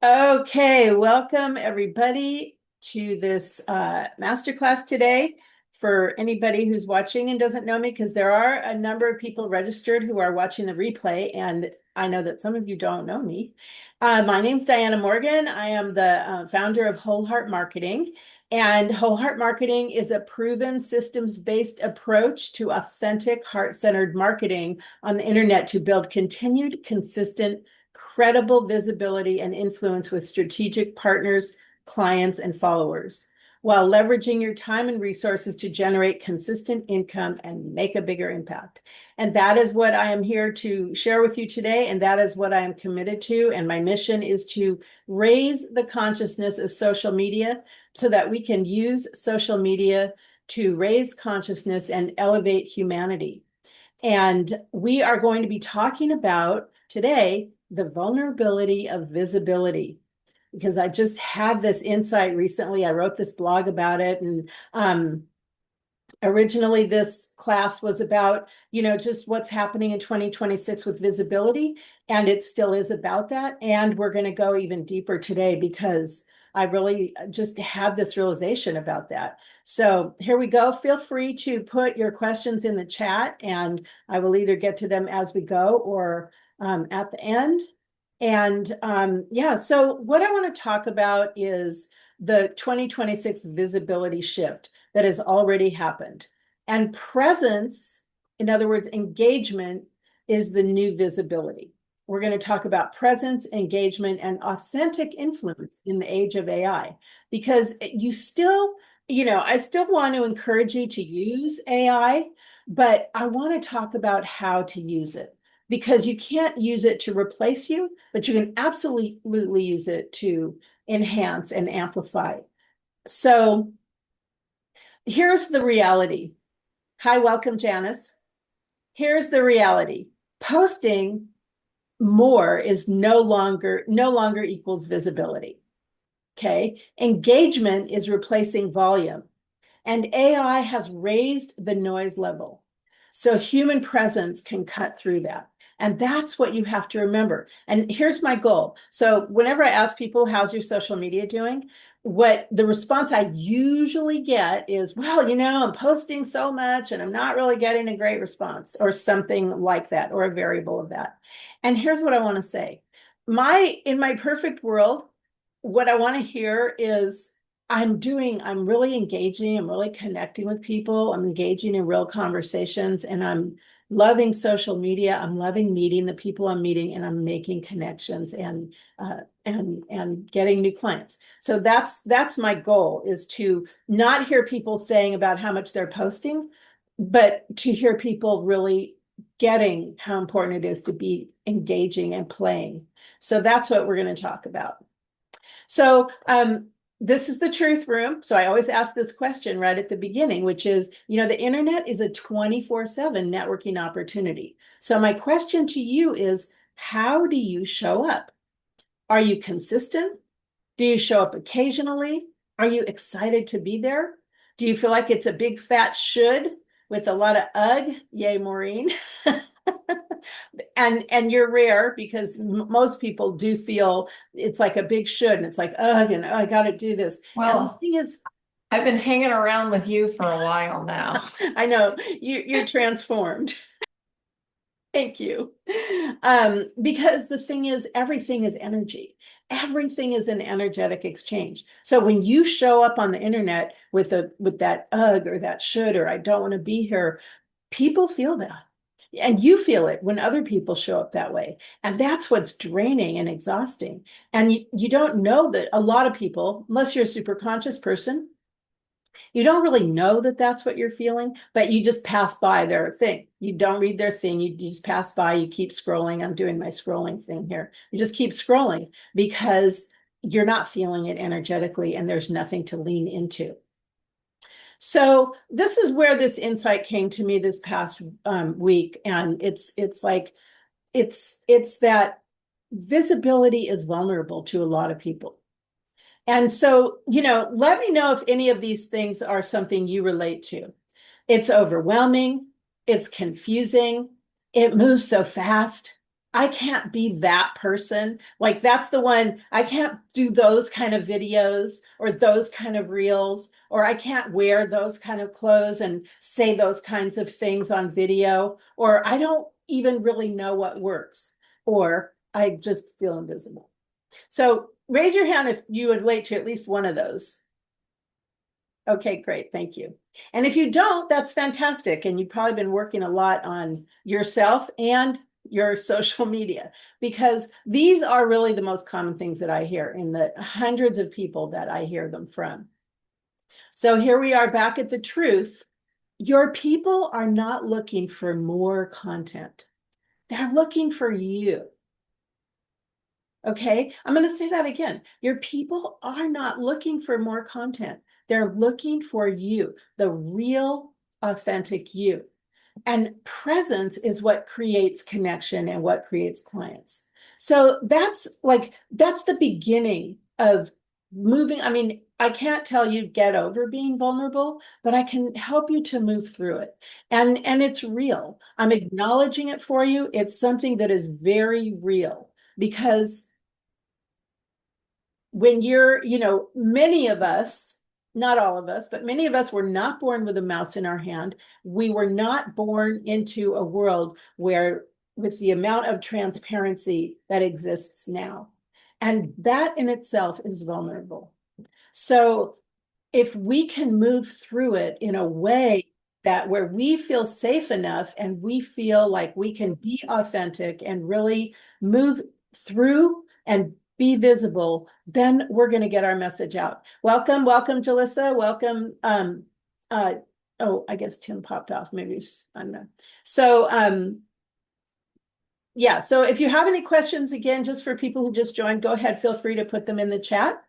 Okay, welcome everybody to this masterclass today. For anybody who's watching and doesn't know me, because there are a number of people registered who are watching the replay, and I know that some of you don't know me. My name's Diana Morgan. I am the founder of Whole Heart Marketing, and Whole Heart Marketing is a proven systems-based approach to authentic, heart-centered marketing on the internet to build continued, consistent, credible visibility and influence with strategic partners, clients, and followers, while leveraging your time and resources to generate consistent income and make a bigger impact. And that is what I am here to share with you today. And that is what I am committed to. And my mission is to raise the consciousness of social media so that we can use social media to raise consciousness and elevate humanity. And we are going to be talking about today the vulnerability of visibility, because I just had this insight recently. I wrote this blog about it. And originally this class was about, just what's happening in 2026 with visibility. And it still is about that. And we're going to go even deeper today because I really just had this realization about that. So here we go. Feel free to put your questions in the chat, and I will either get to them as we go or at the end. And yeah, so what I want to talk about is the 2026 visibility shift that has already happened. And presence, in other words, engagement, is the new visibility. We're going to talk about presence, engagement, and authentic influence in the age of AI, because I still want to encourage you to use AI, but I want to talk about how to use it, because you can't use it to replace you, but you can absolutely use it to enhance and amplify. So here's the reality. Hi, welcome, Janice. Here's the reality. Posting more is no longer equals visibility. Okay. Engagement is replacing volume, and AI has raised the noise level. So human presence can cut through that. And that's what you have to remember. And here's my goal. So whenever I ask people, how's your social media doing? What the response I usually get is, well, I'm posting so much and I'm not really getting a great response, or something like that, or a variable of that. And here's what I want to say. In my perfect world, what I want to hear is, I'm really engaging, I'm really connecting with people, I'm engaging in real conversations, and I'm loving social media. I'm loving meeting the people I'm meeting, and I'm making connections and getting new clients. So that's my goal, is to not hear people saying about how much they're posting, but to hear people really getting how important it is to be engaging and playing. So that's what we're going to talk about. So this is the truth room. So I always ask this question right at the beginning, which is, the internet is a 24/7 networking opportunity. So my question to you is, how do you show up? Are you consistent? Do you show up occasionally? Are you excited to be there? Do you feel like it's a big fat should with a lot of ugh? Yay, Maureen. And you're rare, because most people do feel it's like a big should, and it's like, ugh, and I got to do this. And the Well, thing is, I've been hanging around with you for a while now. I know you're transformed. Thank you. Because the thing is, everything is energy. Everything is an energetic exchange. So when you show up on the internet with that ugh, or that should, or I don't want to be here, people feel that. And you feel it when other people show up that way. And that's what's draining and exhausting. And you don't know that a lot of people, unless you're a super conscious person, you don't really know that that's what you're feeling, but you just pass by their thing. You don't read their thing. You just pass by, you keep scrolling. I'm doing my scrolling thing here. You just keep scrolling because you're not feeling it energetically, and there's nothing to lean into. So this is where this insight came to me this past week. And it's like, it's that visibility is vulnerable to a lot of people. And so, let me know if any of these things are something you relate to. It's overwhelming. It's confusing. It moves so fast. I can't be that person. Like that's the one, I can't do those kind of videos or those kind of reels, or I can't wear those kind of clothes and say those kinds of things on video, or I don't even really know what works, or I just feel invisible. So raise your hand if you would relate to at least one of those. Okay, great. Thank you. And if you don't, that's fantastic. And you've probably been working a lot on yourself and your social media, because these are really the most common things that I hear in the hundreds of people that I hear them from. So here we are back at the truth. Your people are not looking for more content. They're looking for you. Okay, I'm going to say that again. Your people are not looking for more content. They're looking for you, the real, authentic you. And presence is what creates connection and what creates clients. So that's the beginning of moving. I mean, I can't tell you get over being vulnerable, but I can help you to move through it. And it's real. I'm acknowledging it for you. It's something that is very real because when many of us, not all of us, but many of us were not born with a mouse in our hand. We were not born into a world where, with the amount of transparency that exists now. And that in itself is vulnerable. So if we can move through it in a way that where we feel safe enough and we feel like we can be authentic and really move through and be visible, then we're going to get our message out. Welcome, welcome, Jalissa. Welcome. Oh, I guess Tim popped off. Maybe I don't know. So yeah, so if you have any questions, again, just for people who just joined, go ahead, feel free to put them in the chat.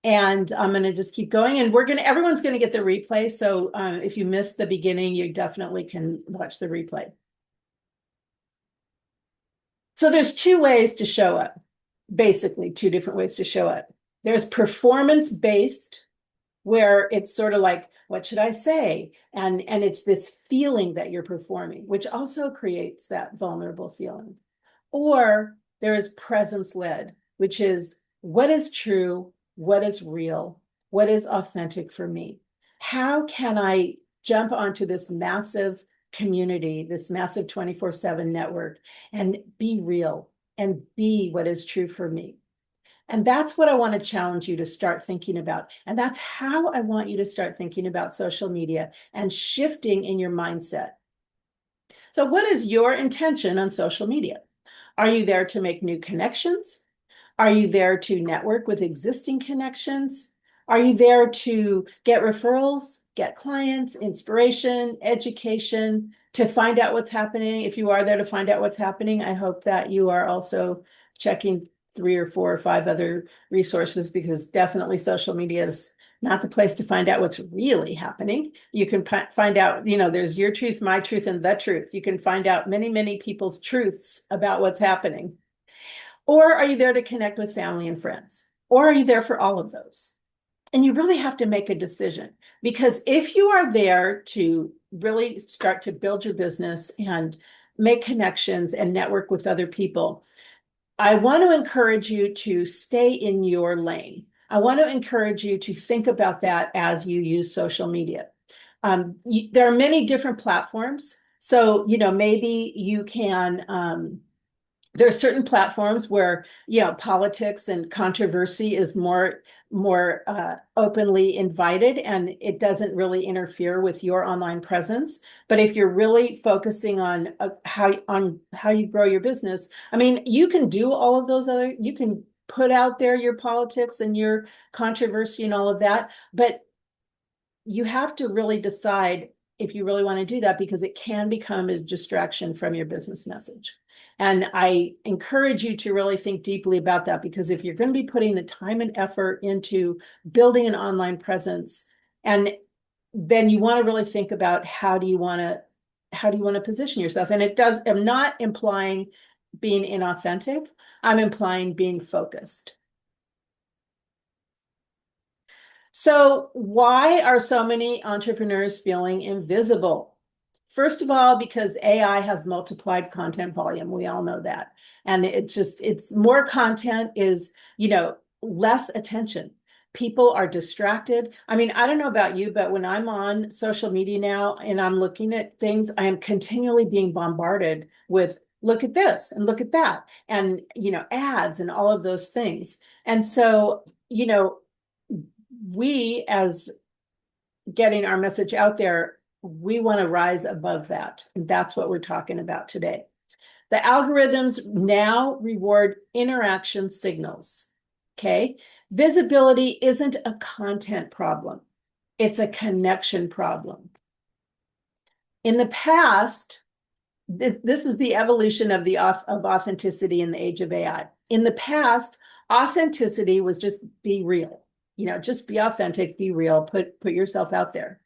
And I'm going to just keep going, and everyone's going to get the replay. So if you missed the beginning, you definitely can watch the replay. So there's two ways to show up, basically two different ways to show up. There's performance-based, where it's sort of like, what should I say? And it's this feeling that you're performing, which also creates that vulnerable feeling. Or there is presence-led, which is what is true, what is real, what is authentic for me? How can I jump onto this massive community, this massive 24/7 network, and be real and be what is true for me? And that's what I want to challenge you to start thinking about. And that's how I want you to start thinking about social media and shifting in your mindset. So, what is your intention on social media? Are you there to make new connections? Are you there to network with existing connections? Are you there to get referrals, get clients, inspiration, education, to find out what's happening? If you are there to find out what's happening, I hope that you are also checking 3 or 4 or 5 other resources, because definitely social media is not the place to find out what's really happening. You can find out, there's your truth, my truth, and the truth. You can find out many, many people's truths about what's happening. Or are you there to connect with family and friends? Or are you there for all of those? And you really have to make a decision, because if you are there to really start to build your business and make connections and network with other people, I want to encourage you to stay in your lane. I want to encourage you to think about that as you use social media. There are many different platforms. So, maybe you can, there are certain platforms where politics and controversy is more openly invited, and it doesn't really interfere with your online presence. But if you're really focusing on how you grow your business, I mean, you can do all of those other, you can put out there your politics and your controversy and all of that, but you have to really decide if you really want to do that, because it can become a distraction from your business message. And I encourage you to really think deeply about that, because if you're going to be putting the time and effort into building an online presence, and then you want to really think about how do you want to position yourself. And I'm not implying being inauthentic. I'm implying being focused. So why are so many entrepreneurs feeling invisible? First of all, because AI has multiplied content volume. We all know that. And it's more content is, less attention. People are distracted. I mean, I don't know about you, but when I'm on social media now and I'm looking at things, I am continually being bombarded with look at this and look at that and, ads and all of those things. And so, we as getting our message out there, we want to rise above that. And that's what we're talking about today. The algorithms now reward interaction signals. Okay. Visibility isn't a content problem, it's a connection problem. In the past, this is the evolution of of authenticity in the age of AI. In the past, authenticity was just be real. Just be authentic, be real, put yourself out there.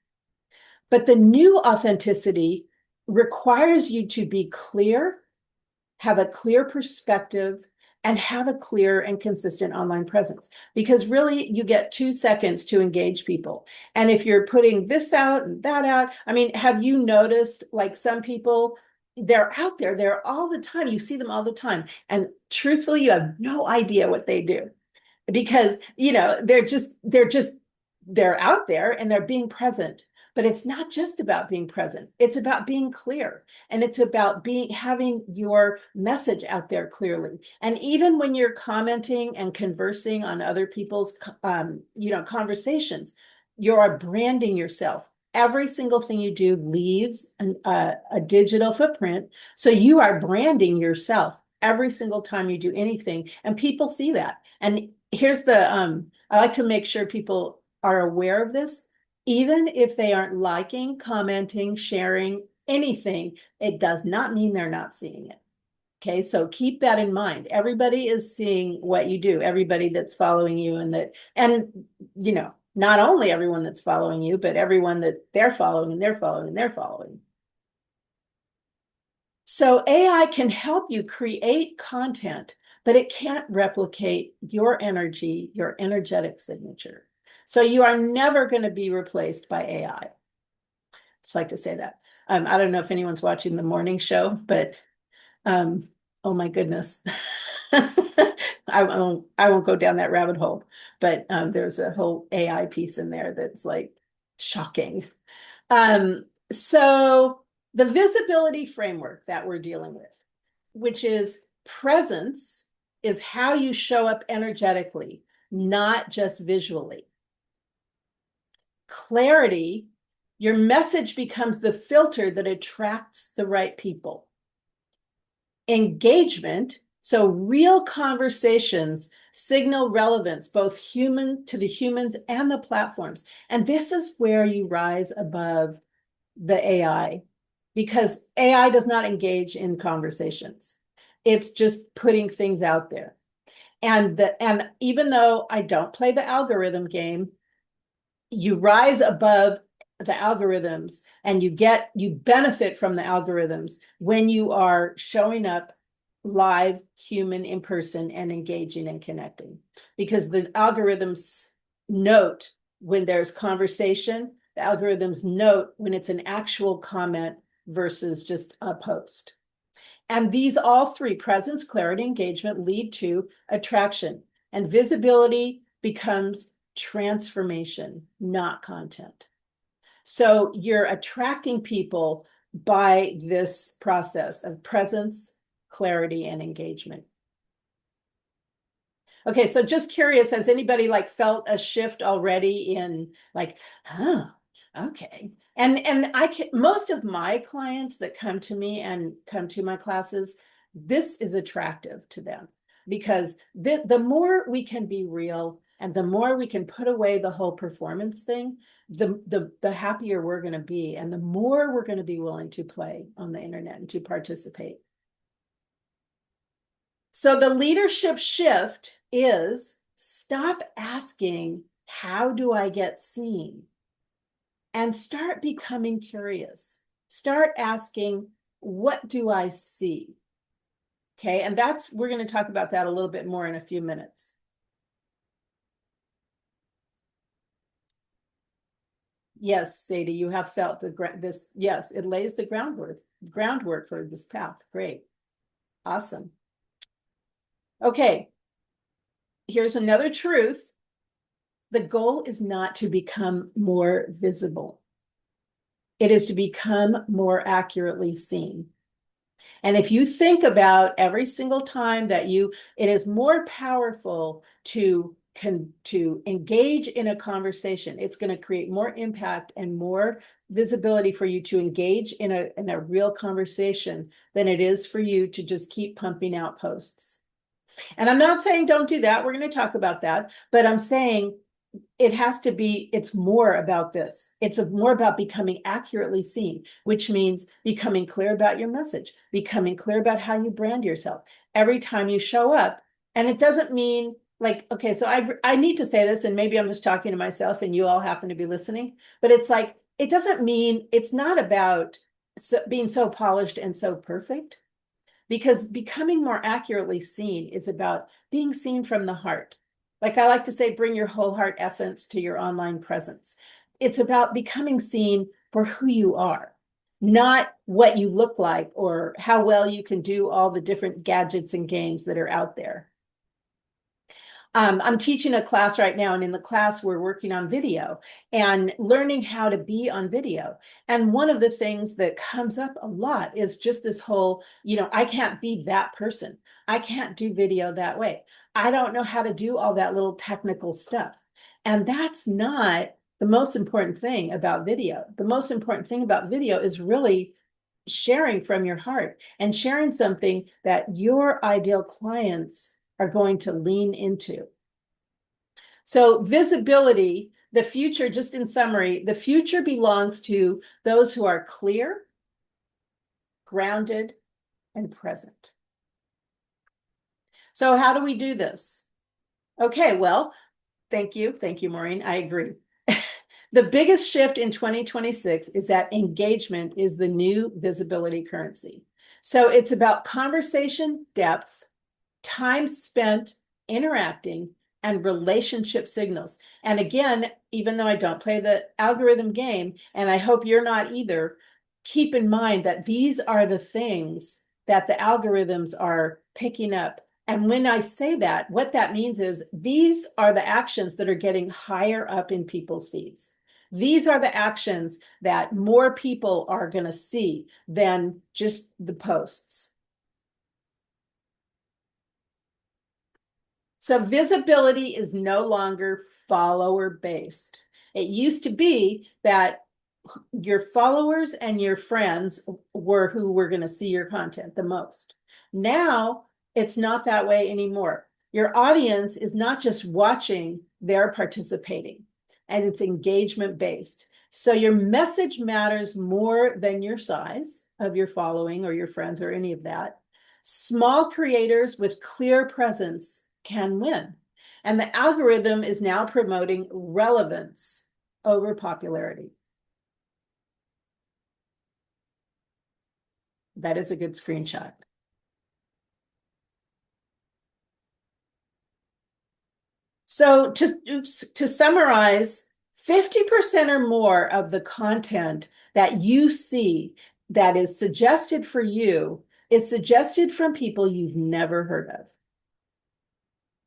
But the new authenticity requires you to be clear, have a clear perspective, and have a clear and consistent online presence. Because really, you get 2 seconds to engage people. And if you're putting this out and that out, I mean, have you noticed like some people, they're out there, they're all the time. You see them all the time. And truthfully, you have no idea what they do because, they're out there and they're being present. But it's not just about being present. It's about being clear. And it's about having your message out there clearly. And even when you're commenting and conversing on other people's, conversations, you're branding yourself. Every single thing you do leaves a digital footprint. So you are branding yourself every single time you do anything. And people see that. And here's I like to make sure people are aware of this. Even if they aren't liking, commenting, sharing anything, it does not mean they're not seeing it. Okay, so keep that in mind. Everybody is seeing what you do, everybody that's following you, not only everyone that's following you, but everyone that they're following and they're following and they're following. So AI can help you create content, but it can't replicate your energy, your energetic signature. So you are never going to be replaced by AI. Just like to say that. I don't know if anyone's watching the morning show, but oh my goodness. I won't go down that rabbit hole, but there's a whole AI piece in there that's like shocking. So the visibility framework that we're dealing with, which is presence, is how you show up energetically, not just visually. Clarity, your message becomes the filter that attracts the right people. Engagement, so real conversations signal relevance, both human to the humans and the platforms. And this is where you rise above the AI, because AI does not engage in conversations. It's just putting things out there. And even though I don't play the algorithm game, you rise above the algorithms and you benefit from the algorithms when you are showing up live, human, in person, and engaging and connecting, because the algorithms note when there's conversation, the algorithms note when it's an actual comment versus just a post. And these all three, presence, clarity, engagement, lead to attraction, and visibility becomes transformation, not content. So you're attracting people by this process of presence, clarity, and engagement. Okay, so just curious, has anybody like felt a shift already in like, oh, okay. And most of my clients that come to me and come to my classes, this is attractive to them, because the more we can be real and the more we can put away the whole performance thing, the happier we're going to be, and the more we're going to be willing to play on the internet and to participate. So the leadership shift is stop asking, how do I get seen? And start becoming curious. Start asking, what do I see? Okay, and we're going to talk about that a little bit more in a few minutes. Yes, Sadie, you have felt this. Yes, it lays the groundwork for this path. Great. Awesome. Okay. Here's another truth. The goal is not to become more visible. It is to become more accurately seen. And if you think about every single time that it is more powerful to engage in a conversation. It's going to create more impact and more visibility for you to engage in a real conversation than it is for you to just keep pumping out posts. And I'm not saying don't do that. We're going to talk about that, but I'm saying it's more about this. It's more about becoming accurately seen, which means becoming clear about your message, becoming clear about how you brand yourself every time you show up. And it doesn't mean like, okay, so I need to say this, and maybe I'm just talking to myself and you all happen to be listening, but it's like, it doesn't mean, it's not about being so polished and so perfect, because becoming more accurately seen is about being seen from the heart. Like I like to say, bring your whole heart essence to your online presence. It's about becoming seen for who you are, not what you look like or how well you can do all the different gadgets and games that are out there. I'm teaching a class right now, and in the class, we're working on video and learning how to be on video. And one of the things that comes up a lot is just this whole, I can't be that person. I can't do video that way. I don't know how to do all that little technical stuff. And that's not the most important thing about video. The most important thing about video is really sharing from your heart and sharing something that your ideal clients are going to lean into. So visibility, the future, just in summary, the future belongs to those who are clear, grounded, and present. So how do we do this? Okay, well, thank you. Thank you, Maureen. I agree. The biggest shift in 2026 is that engagement is the new visibility currency. So it's about conversation depth, time spent interacting, and relationship signals. And again, even though I don't play the algorithm game, and I hope you're not either, keep in mind that these are the things that the algorithms are picking up. And when I say that, what that means is these are the actions that are getting higher up in people's feeds. These are the actions that more people are going to see than just the posts. So visibility is no longer follower based. It used to be that your followers and your friends were who were going to see your content the most. Now it's not that way anymore. Your audience is not just watching, they're participating, and it's engagement based. So your message matters more than your size of your following or your friends or any of that. Small creators with clear presence can win. And the algorithm is now promoting relevance over popularity. That is a good screenshot. So to summarize, 50% or more of the content that you see that is suggested for you is suggested from people you've never heard of.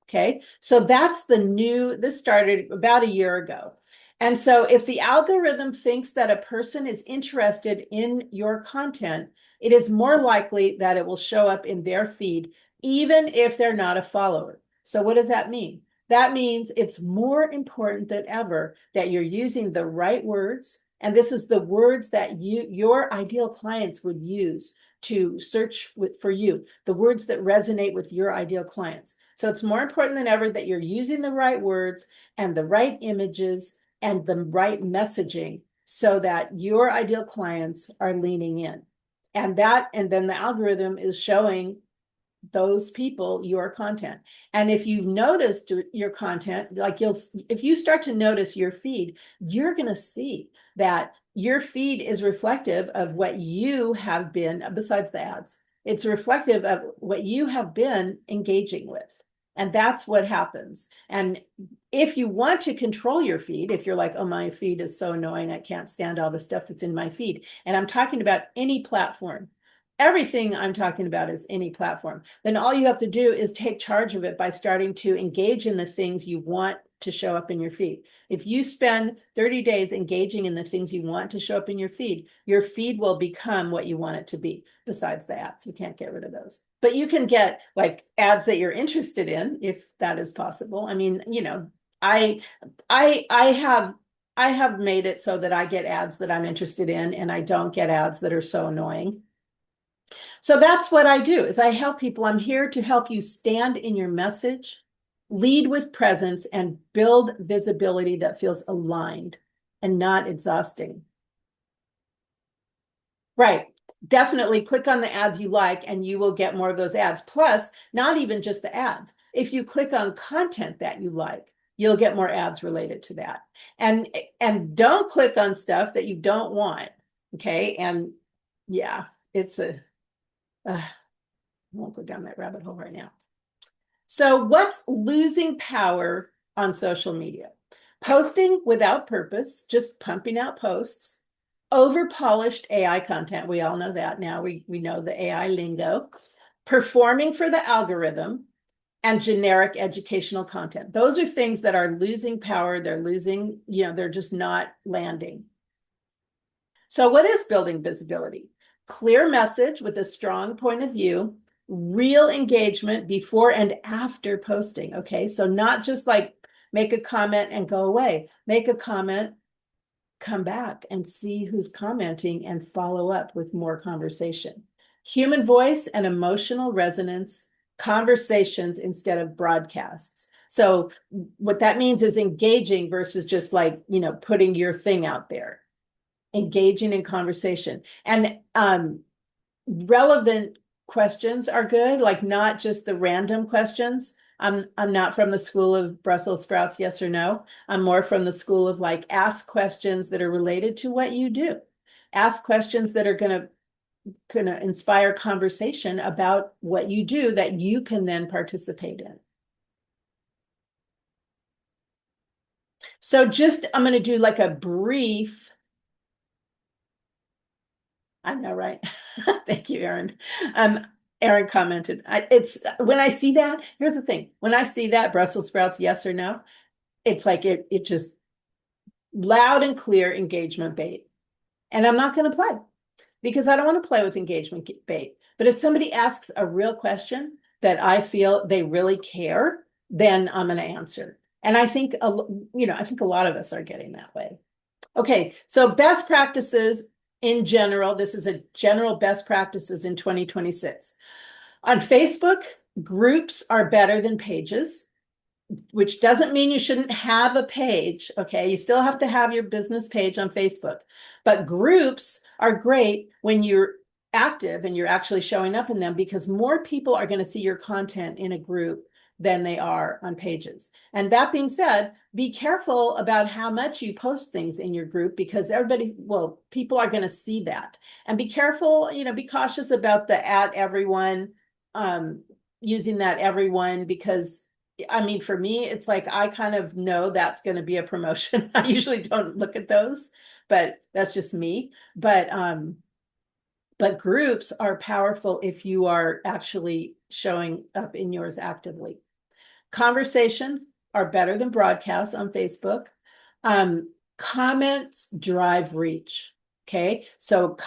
Okay, so that's this started about a year ago. And so if the algorithm thinks that a person is interested in your content, it is more likely that it will show up in their feed, even if they're not a follower. So what does that mean? That means it's more important than ever that you're using the right words. And this is the words that your ideal clients would use to search for you, the words that resonate with your ideal clients. So it's more important than ever that you're using the right words and the right images and the right messaging so that your ideal clients are leaning in. And then the algorithm is showing those people your content. And if you've noticed your content, if you start to notice your feed, you're going to see that your feed is reflective of what you have been, besides the ads, it's reflective of what you have been engaging with. And that's what happens. And if you want to control your feed, if you're like, oh, my feed is so annoying, I can't stand all the stuff that's in my feed. And I'm talking about any platform. Everything I'm talking about is any platform. Then all you have to do is take charge of it by starting to engage in the things you want to show up in your feed. If you spend 30 days engaging in the things you want to show up in your feed will become what you want it to be. Besides the ads, you can't get rid of those. But you can get like ads that you're interested in, if that is possible. I mean, I have made it so that I get ads that I'm interested in, and I don't get ads that are so annoying. So that's what I do is I help people. I'm here to help you stand in your message, lead with presence, and build visibility that feels aligned and not exhausting. Right. Definitely click on the ads you like and you will get more of those ads. Plus, not even just the ads. If you click on content that you like, you'll get more ads related to that. And don't click on stuff that you don't want. Okay? And yeah, it's I won't go down that rabbit hole right now. So what's losing power on social media? Posting without purpose, just pumping out posts. Over-polished AI content, we all know that now. We know the AI lingo. Performing for the algorithm, and generic educational content. Those are things that are losing power. They're losing, they're just not landing. So what is building visibility? Clear message with a strong point of view, real engagement before and after posting. Okay, so not just like make a comment and go away. Make a comment, come back and see who's commenting and follow up with more conversation. Human voice and emotional resonance, conversations instead of broadcasts. So what that means is engaging versus just like, putting your thing out there. Engaging in conversation. And relevant questions are good, like not just the random questions. I'm not from the school of Brussels sprouts, yes or no. I'm more from the school of like ask questions that are related to what you do. Ask questions that are going to inspire conversation about what you do that you can then participate in. So I'm going to do like a brief. I know, right? Thank you, Erin. Erin commented, it's when I see that, here's the thing. When I see that Brussels sprouts, yes or no, it's like it just loud and clear engagement bait. And I'm not going to play because I don't want to play with engagement bait. But if somebody asks a real question that I feel they really care, then I'm going to answer. And I think, a lot of us are getting that way. Okay, so best practices in general, this is a general best practices in 2026. On Facebook, groups are better than pages, which doesn't mean you shouldn't have a page, okay? You still have to have your business page on Facebook, but groups are great when you're active and you're actually showing up in them because more people are going to see your content in a group than they are on pages. And that being said, be careful about how much you post things in your group because people are going to see that. And be careful, be cautious about the at everyone, using that everyone, because I mean, for me, it's like I kind of know that's going to be a promotion. I usually don't look at those, but that's just me. But groups are powerful if you are actually showing up in yours actively. Conversations are better than broadcasts on Facebook. Comments drive reach. Okay, so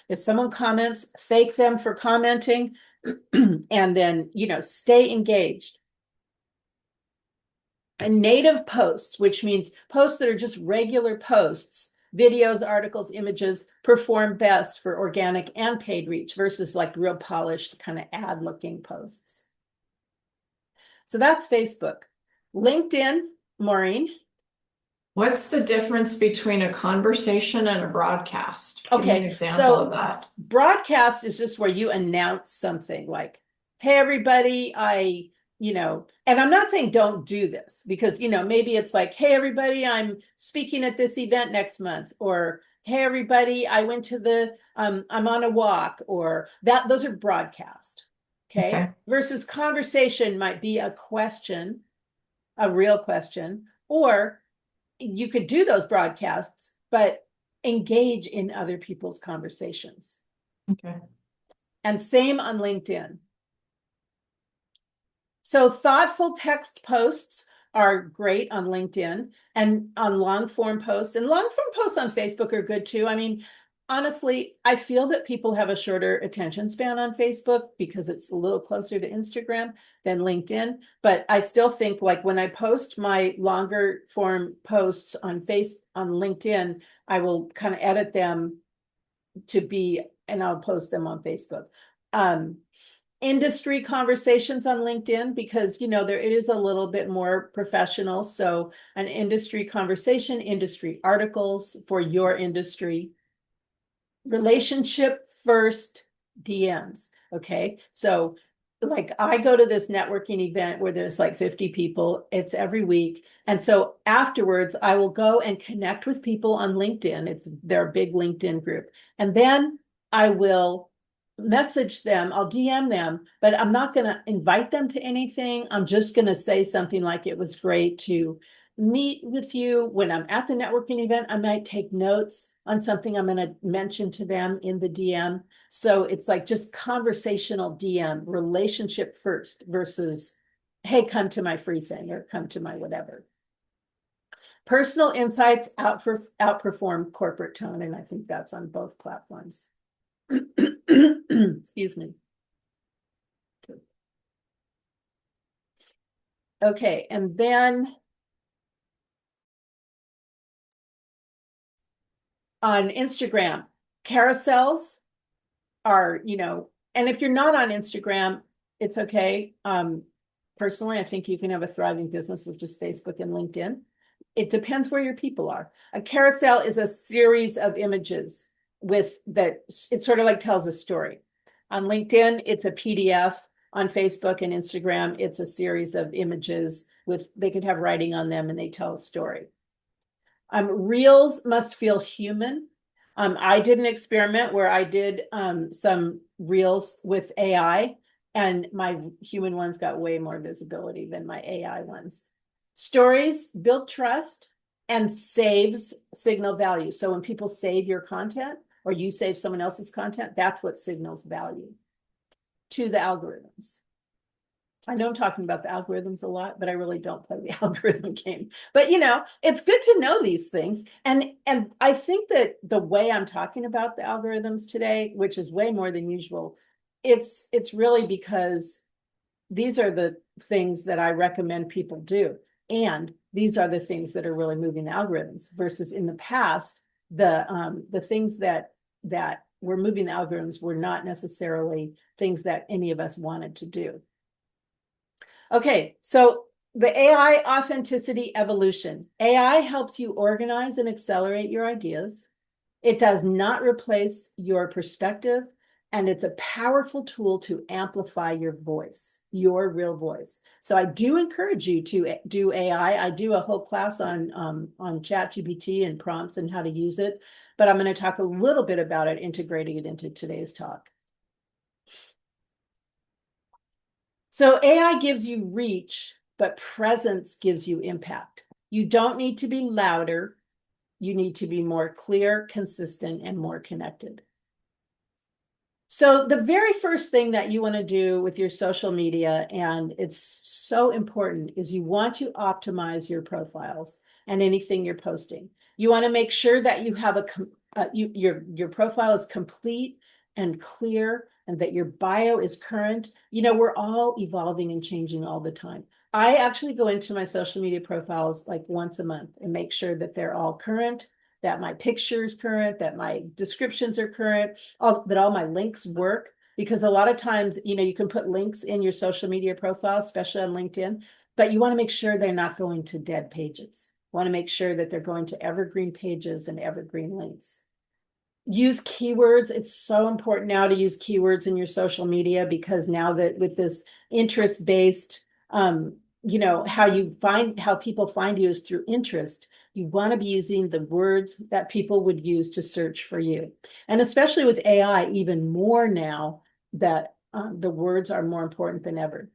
if someone comments, thank them for commenting, and then stay engaged. And native posts, which means posts that are just regular posts, videos, articles, images, perform best for organic and paid reach versus like real polished kind of ad looking posts. So that's Facebook. LinkedIn, Maureen. What's the difference between a conversation and a broadcast? Give me an example of that. Broadcast is just where you announce something like, hey, everybody, and I'm not saying don't do this because, maybe it's like, hey, everybody, I'm speaking at this event next month, or hey, everybody, I went to I'm on a walk, or those are broadcast. Okay. Versus conversation might be a question, a real question, or you could do those broadcasts, but engage in other people's conversations. Okay. And same on LinkedIn. So thoughtful text posts are great on LinkedIn and on long form posts, and long form posts on Facebook are good too. I mean, honestly, I feel that people have a shorter attention span on Facebook because it's a little closer to Instagram than LinkedIn. But I still think, like, when I post my longer form posts on LinkedIn, I will kind of edit them to be, and I'll post them on Facebook. Industry conversations on LinkedIn, because there it is a little bit more professional. So an industry conversation, industry articles for your industry, relationship first DMs. Okay. So like I go to this networking event where there's like 50 people. It's every week. And so afterwards I will go and connect with people on LinkedIn. It's their big LinkedIn group. And then I will message them, I'll DM them, but I'm not going to invite them to anything. I'm just going to say something like, it was great to meet with you. When I'm at the networking event, I might take notes on something I'm going to mention to them in the DM. So it's like just conversational DM, relationship first versus, hey, come to my free thing or come to my whatever. Personal insights outperform corporate tone. And I think that's on both platforms. Excuse me. Okay, and then on Instagram, carousels are, and if you're not on Instagram, it's okay. Personally, I think you can have a thriving business with just Facebook and LinkedIn. It depends where your people are. A carousel is a series of images it sort of like tells a story. On LinkedIn, it's a PDF. On Facebook and Instagram, it's a series of images they could have writing on them and they tell a story. Reels must feel human. I did an experiment where I did some reels with AI, and my human ones got way more visibility than my AI ones. Stories build trust and saves signal value. So when people save your content or you save someone else's content, that's what signals value to the algorithms. I know I'm talking about the algorithms a lot, but I really don't play the algorithm game. But it's good to know these things. And I think that the way I'm talking about the algorithms today, which is way more than usual, it's really because these are the things that I recommend people do. And these are the things that are really moving the algorithms versus in the past, the things that were moving the algorithms were not necessarily things that any of us wanted to do. Okay, so the AI authenticity evolution. AI helps you organize and accelerate your ideas. It does not replace your perspective, and it's a powerful tool to amplify your voice, your real voice. So I do encourage you to do AI. I do a whole class on ChatGPT and prompts and how to use it, but I'm going to talk a little bit about it, integrating it into today's talk. So AI gives you reach, but presence gives you impact. You don't need to be louder. You need to be more clear, consistent, and more connected. So the very first thing that you want to do with your social media, and it's so important, is you want to optimize your profiles and anything you're posting. You want to make sure that you have your profile is complete and clear, and that your bio is current. We're all evolving and changing all the time. I actually go into my social media profiles like once a month and make sure that they're all current, that my picture's current, that my descriptions are current, that all my links work. Because a lot of times, you can put links in your social media profile, especially on LinkedIn, but you want to make sure they're not going to dead pages. You want to make sure that they're going to evergreen pages and evergreen links. Use keywords. It's so important now to use keywords in your social media, because now that with this interest-based, how people find you is through interest. You want to be using the words that people would use to search for you. And especially with AI, even more now that the words are more important than ever.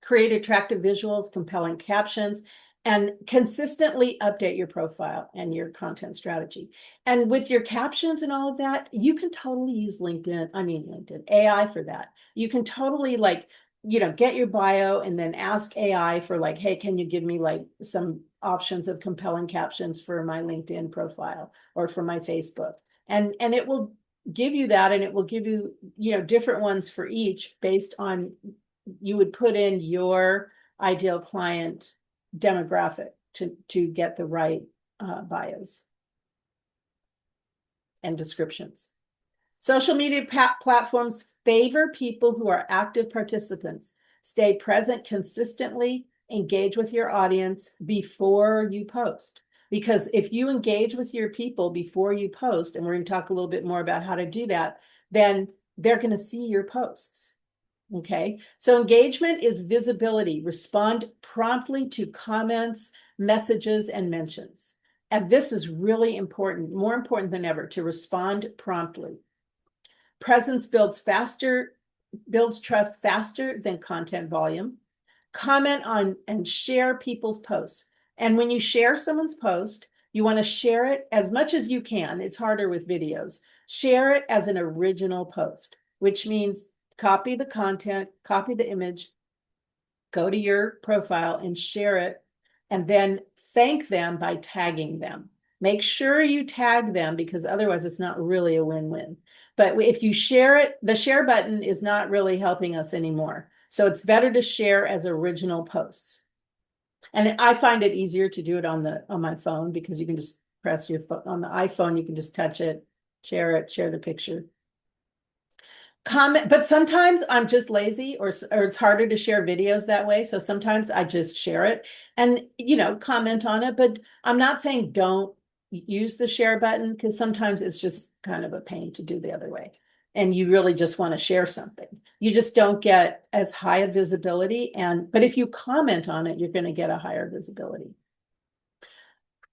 Create attractive visuals, compelling captions, and consistently update your profile and your content strategy. And with your captions and all of that, you can totally use LinkedIn AI for that. You can totally get your bio and then ask AI for hey, can you give me some options of compelling captions for my LinkedIn profile or for my Facebook? And it will give you that, and it will give you, different ones for each based on, you would put in your ideal client demographic to get the right bios and descriptions. Social media platforms favor people who are active participants. Stay present consistently, engage with your audience before you post. Because if you engage with your people before you post, and we're going to talk a little bit more about how to do that, then they're going to see your posts. Okay, so engagement is visibility. Respond promptly to comments, messages, and mentions. And this is really important, more important than ever, to respond promptly. Presence builds trust faster than content volume. Comment on and share people's posts. And when you share someone's post, you want to share it as much as you can. It's harder with videos. Share it as an original post, which means copy the content, copy the image, go to your profile and share it, and then thank them by tagging them. Make sure you tag them, because otherwise it's not really a win-win. But if you share it, the share button is not really helping us anymore. So it's better to share as original posts. And I find it easier to do it on my phone, because you can just press your phone on the iPhone, you can just touch it, share the picture. Comment, but sometimes I'm just lazy, or it's harder to share videos that way. So sometimes I just share it and, comment on it. But I'm not saying don't use the share button, because sometimes it's just kind of a pain to do the other way. And you really just want to share something. You just don't get as high a visibility. But if you comment on it, you're going to get a higher visibility.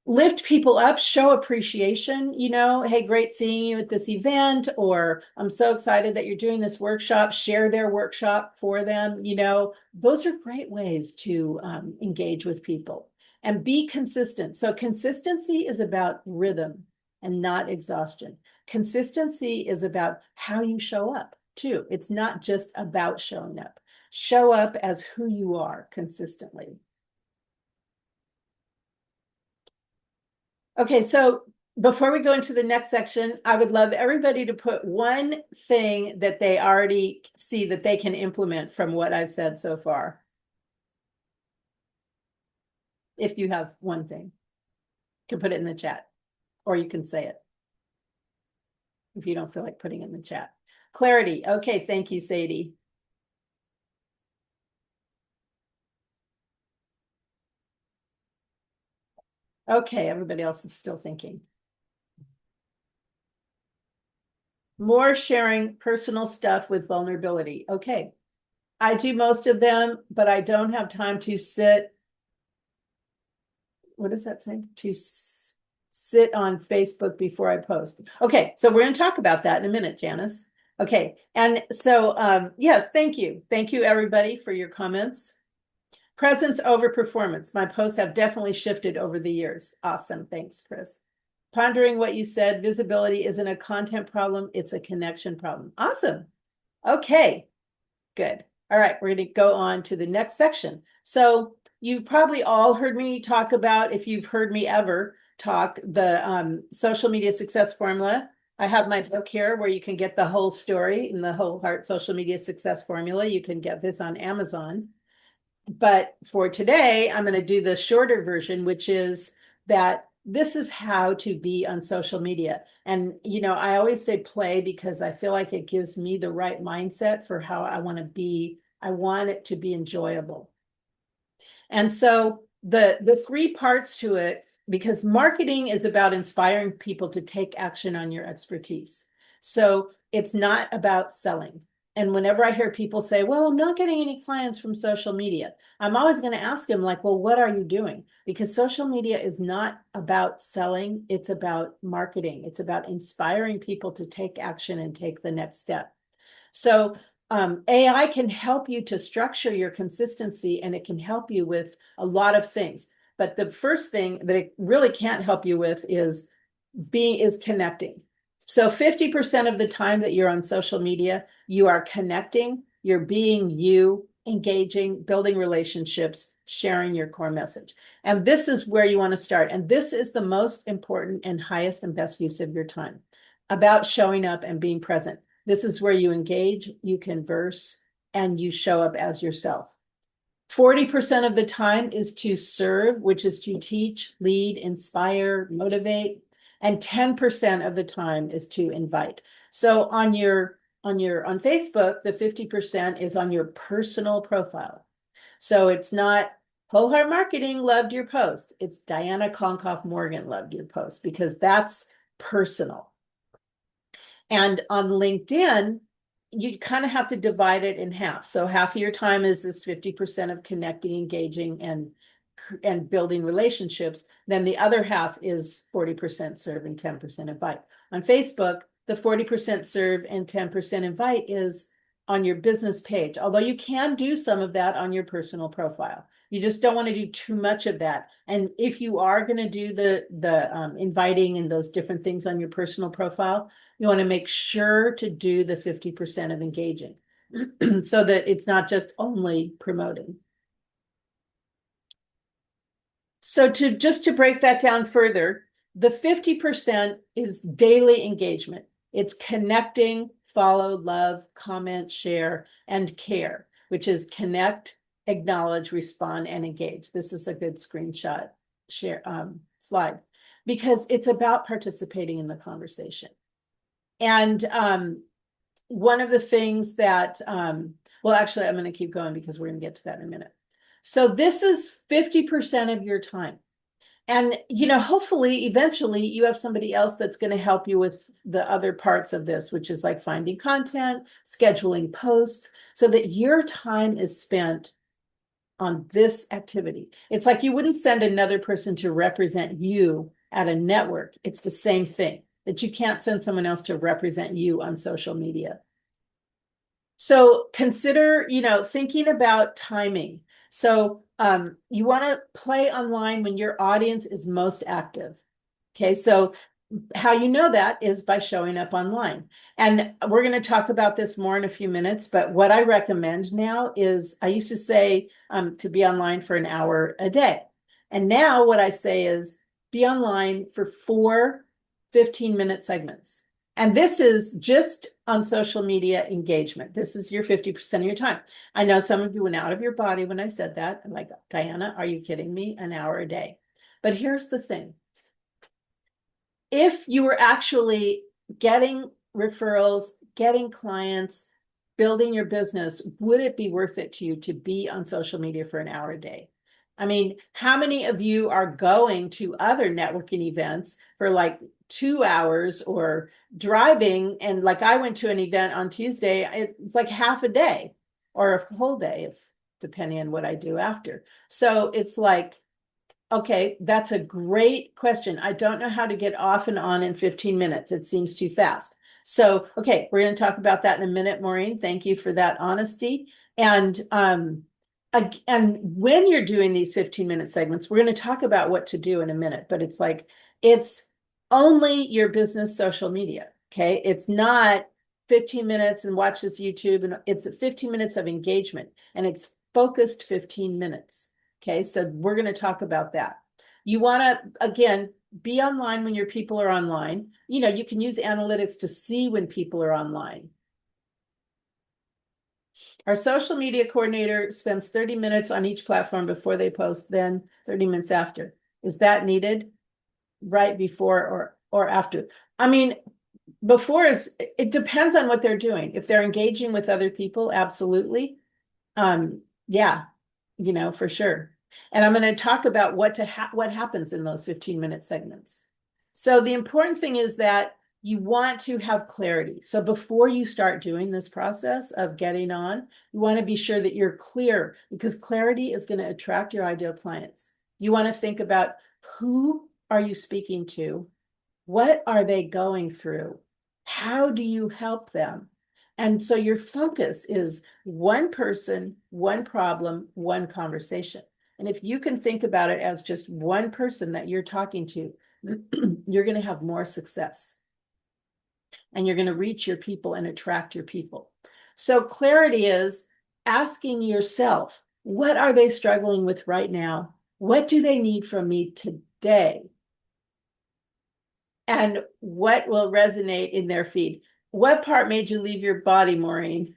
Lift people up, show appreciation, hey, great seeing you at this event, or I'm so excited that you're doing this workshop. Share their workshop for them. Those are great ways to engage with people. And be consistent. So consistency is about rhythm and not exhaustion. Consistency is about how you show up too. It's not just about showing up. Show up as who you are consistently. Okay, so before we go into the next section, I would love everybody to put one thing that they already see that they can implement from what I've said so far. If you have one thing, you can put it in the chat, or you can say it if you don't feel like putting it in the chat. Clarity. Okay, thank you, Sadie. Okay, everybody else is still thinking. More sharing personal stuff with vulnerability. Okay, I do most of them, but I don't have time to sit. What does that say? To sit on Facebook before I post. Okay, so we're going to talk about that in a minute, Janice. Okay, and so yes, thank you. Thank you, everybody, for your comments. Presence over performance. My posts have definitely shifted over the years. Awesome. Thanks, Chris. Pondering what you said, visibility isn't a content problem, it's a connection problem. Awesome. Okay, good. All right, we're going to go on to the next section. So you've probably all heard me talk about, if you've heard me ever talk, the social media success formula. I have my book here where you can get the whole story in the Whole Heart Social Media Success Formula. You can get this on Amazon. But for today, I'm going to do the shorter version, which is that this is how to be on social media. And, I always say play, because I feel like it gives me the right mindset for how I want to be. I want it to be enjoyable. And so the three parts to it, because marketing is about inspiring people to take action on your expertise. So it's not about selling. And whenever I hear people say, well, I'm not getting any clients from social media, I'm always going to ask them, well, what are you doing? Because social media is not about selling. It's about marketing. It's about inspiring people to take action and take the next step. So AI can help you to structure your consistency, and it can help you with a lot of things. But the first thing that it really can't help you with is connecting. So 50% of the time that you're on social media, you are connecting, you're being you, engaging, building relationships, sharing your core message. And this is where you want to start. And this is the most important and highest and best use of your time, about showing up and being present. This is where you engage, you converse, and you show up as yourself. 40% of the time is to serve, which is to teach, lead, inspire, motivate. And 10% of the time is to invite. So on Facebook, the 50% is on your personal profile. So it's not Whole Heart Marketing loved your post. It's Diana Konkoff Morgan loved your post, because that's personal. And on LinkedIn, you kind of have to divide it in half. So half of your time is this 50% of connecting, engaging, and building relationships. Then the other half is 40% serve and 10% invite. On Facebook, the 40% serve and 10% invite is on your business page, although you can do some of that on your personal profile. You just don't want to do too much of that. And if you are going to do the inviting and those different things on your personal profile, you want to make sure to do the 50% of engaging so that it's not just only promoting. So to break that down further, the 50% is daily engagement. It's connecting, follow, love, comment, share, and care, which is connect, acknowledge, respond, and engage. This is a good screenshot slide, because it's about participating in the conversation. And one of the things that, well, actually, I'm going to keep going because we're going to get to that in a minute. So this is 50% of your time. And, hopefully, eventually you have somebody else that's going to help you with the other parts of this, which is like finding content, scheduling posts, so that your time is spent on this activity. It's like you wouldn't send another person to represent you at a network. It's the same thing, that you can't send someone else to represent you on social media. So consider, thinking about timing. So you want to play online when your audience is most active. Okay, so how you know that is by showing up online. And we're going to talk about this more in a few minutes, but what I recommend now is, I used to say to be online for an hour a day. And now what I say is be online for 4 15-minute segments. And this is just on social media engagement. This is your 50% of your time. I know some of you went out of your body when I said that. I'm like, Diana, are you kidding me? An hour a day. But here's the thing. If you were actually getting referrals, getting clients, building your business, would it be worth it to you to be on social media for an hour a day? I mean, how many of you are going to other networking events for like 2 hours, or driving? And like, I went to an event on Tuesday, it's like half a day or a whole day, if depending on what I do after. So it's like, okay, that's a great question. I don't know how to get off and on in 15 minutes. It seems too fast. So, okay, we're going to talk about that in a minute, Maureen. Thank you for that honesty. And when you're doing these 15-minute segments, we're going to talk about what to do in a minute, but it's like, it's only your business social media. Okay. It's not 15 minutes and watch this YouTube, and it's 15 minutes of engagement, and it's focused 15 minutes. Okay. So we're going to talk about that. You want to, again, be online when your people are online. You can use analytics to see when people are online. Our social media coordinator spends 30 minutes on each platform before they post, then 30 minutes after. Is that needed? Right before or after? I mean, before it depends on what they're doing. If they're engaging with other people, absolutely. Yeah, for sure. And I'm going to talk about what happens in those 15-minute segments. So the important thing is that you want to have clarity. So before you start doing this process of getting on, you want to be sure that you're clear, because clarity is going to attract your ideal clients. You want to think about, who are you speaking to? What are they going through? How do you help them? And so your focus is one person, one problem, one conversation. And if you can think about it as just one person that you're talking to, you're going to have more success. And you're going to reach your people and attract your people. So clarity is asking yourself, what are they struggling with right now? What do they need from me today? And what will resonate in their feed? What part made you leave your body, Maureen?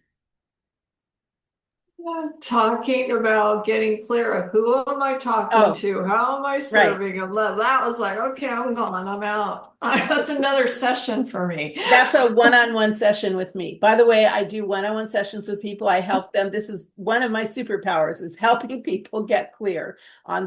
Talking about getting clear of who am I talking to? How am I serving them? That was like, okay, I'm gone. I'm out. That's another session for me. That's a one-on-one session with me. By the way, I do one-on-one sessions with people. I help them. This is one of my superpowers, is helping people get clear on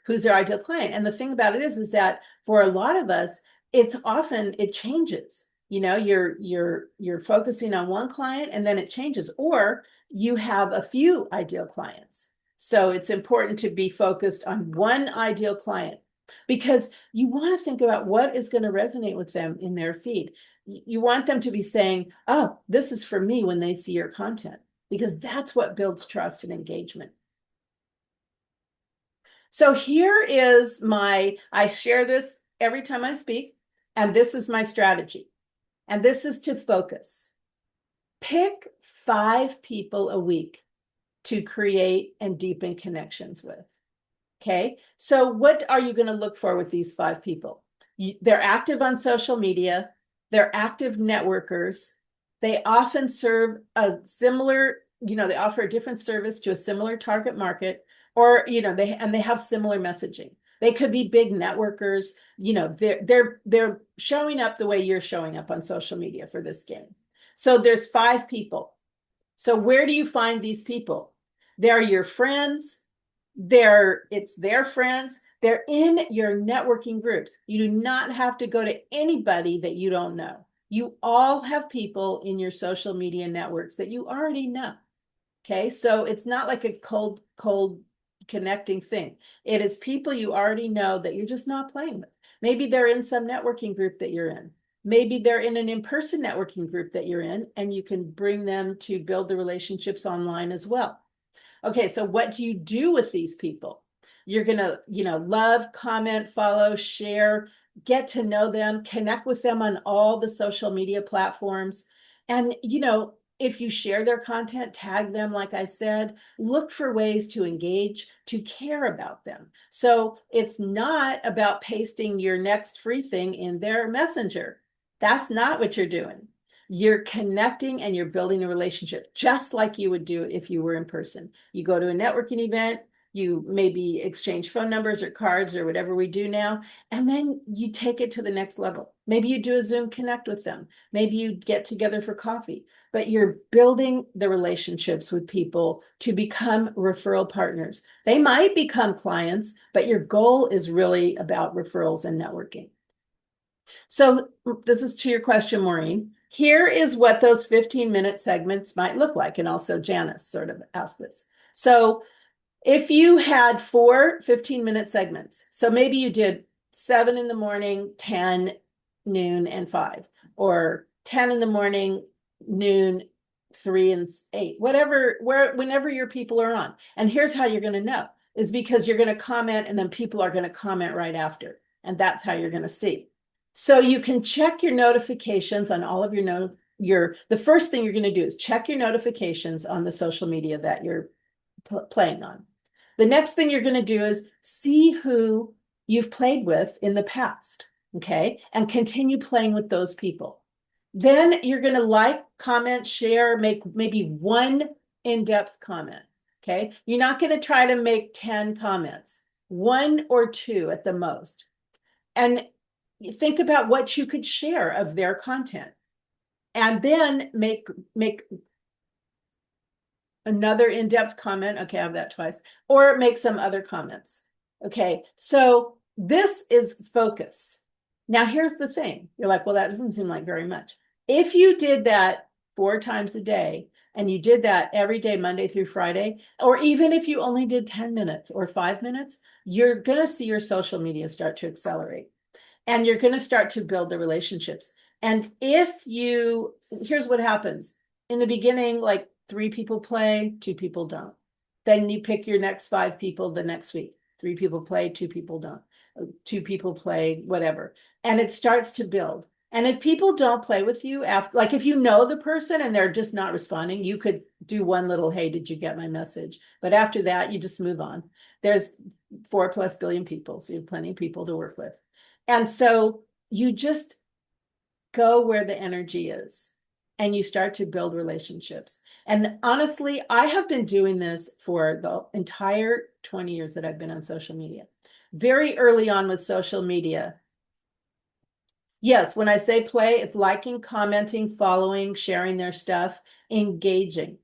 who's their ideal client. And the thing about it is that for a lot of us, it changes. You're focusing on one client and then it changes, or you have a few ideal clients. So it's important to be focused on one ideal client, because you want to think about what is going to resonate with them in their feed. You want them to be saying, oh, this is for me, when they see your content, because that's what builds trust and engagement. So here is I share this every time I speak, and this is my strategy. And this is to focus. Pick 5 people a week to create and deepen connections with. Okay, so what are you going to look for with these 5 people? They're active on social media. They're active networkers. They often serve a similar, they offer a different service to a similar target market, or, they have similar messaging. They could be big networkers. They're showing up the way you're showing up on social media for this game. So there's 5 people. So where do you find these people? They're your friends. It's their friends. They're in your networking groups. You do not have to go to anybody that you don't know. You all have people in your social media networks that you already know. Okay, so it's not like a cold connecting thing. It is people you already know that you're just not playing with. Maybe they're in some networking group that you're in. Maybe they're in an in-person networking group that you're in, and you can bring them to build the relationships online as well. Okay, so what do you do with these people? You're going to, love, comment, follow, share, get to know them, connect with them on all the social media platforms. And, if you share their content, tag them, like I said, look for ways to engage, to care about them. So it's not about pasting your next free thing in their messenger. That's not what you're doing. You're connecting and you're building a relationship, just like you would do if you were in person. You go to a networking event, you maybe exchange phone numbers or cards or whatever we do now, and then you take it to the next level. Maybe you do a Zoom connect with them. Maybe you get together for coffee, but you're building the relationships with people to become referral partners. They might become clients, but your goal is really about referrals and networking. So this is to your question, Maureen. Here is what those 15-minute segments might look like. And also Janice sort of asked this. So if you had 4 15-minute segments, so maybe you did 7 in the morning, 10, noon, and 5, or 10 in the morning, noon, 3 and 8, whenever your people are on. And here's how you're going to know, is because you're going to comment, and then people are going to comment right after. And that's how you're going to see. So you can check your notifications on all of the first thing you're going to do is check your notifications on the social media that you're playing on. The next thing you're going to do is see who you've played with in the past, okay? And continue playing with those people. Then you're going to like, comment, share, make maybe one in-depth comment, okay? You're not going to try to make 10 comments, 1 or 2 at the most. And think about what you could share of their content, and then make another in-depth comment. Okay, I have that twice, or make some other comments. Okay, so this is focus. Now, here's the thing. You're like, well, that doesn't seem like very much. If you did that 4 times a day, and you did that every day, Monday through Friday, or even if you only did 10 minutes or 5 minutes, you're going to see your social media start to accelerate. And you're going to start to build the relationships. And here's what happens. in the beginning, like 3 people play, 2 people don't. Then you pick your next 5 people the next week. 3 people play, 2 people don't. 2 people play, whatever. And it starts to build. And if people don't play with you after, like if you know the person and they're just not responding, you could do one little, hey, did you get my message? But after that, you just move on. There's 4+ billion people, so you have plenty of people to work with. And so you just go where the energy is and you start to build relationships. And honestly, I have been doing this for the entire 20 years that I've been on social media. Very early on with social media, yes, when I say play, it's liking, commenting, following, sharing their stuff, engaging.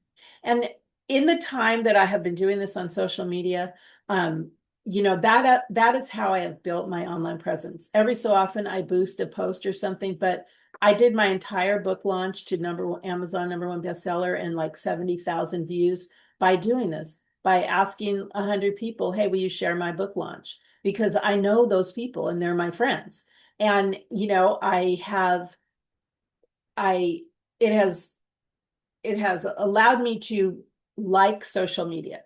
And in the time that I have been doing this on social media, that is how I have built my online presence. Every so often I boost a post or something, but I did my entire book launch to Amazon #1 bestseller and like 70,000 views by doing this, by asking 100 people, hey, will you share my book launch? Because I know those people and they're my friends. And I it has allowed me to like social media.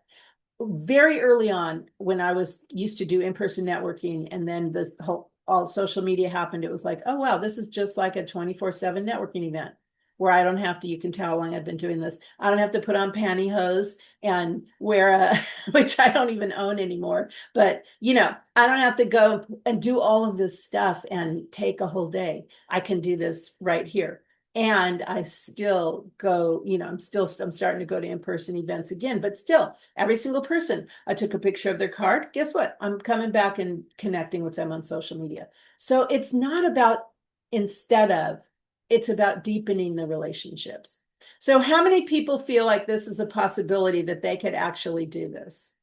Very early on, when I was used to do in-person networking, and then this whole all social media happened, it was like, oh wow, this is just like a 24/7 networking event where I don't have to, you can tell how long I've been doing this. I don't have to put on pantyhose and wear a, which I don't even own anymore, but I don't have to go and do all of this stuff and take a whole day. I can do this right here. And I still go, I'm starting to go to in-person events again, but still every single person, I took a picture of their card. Guess what? I'm coming back and connecting with them on social media. So it's not about instead of, it's about deepening the relationships. So how many people feel like this is a possibility that they could actually do this?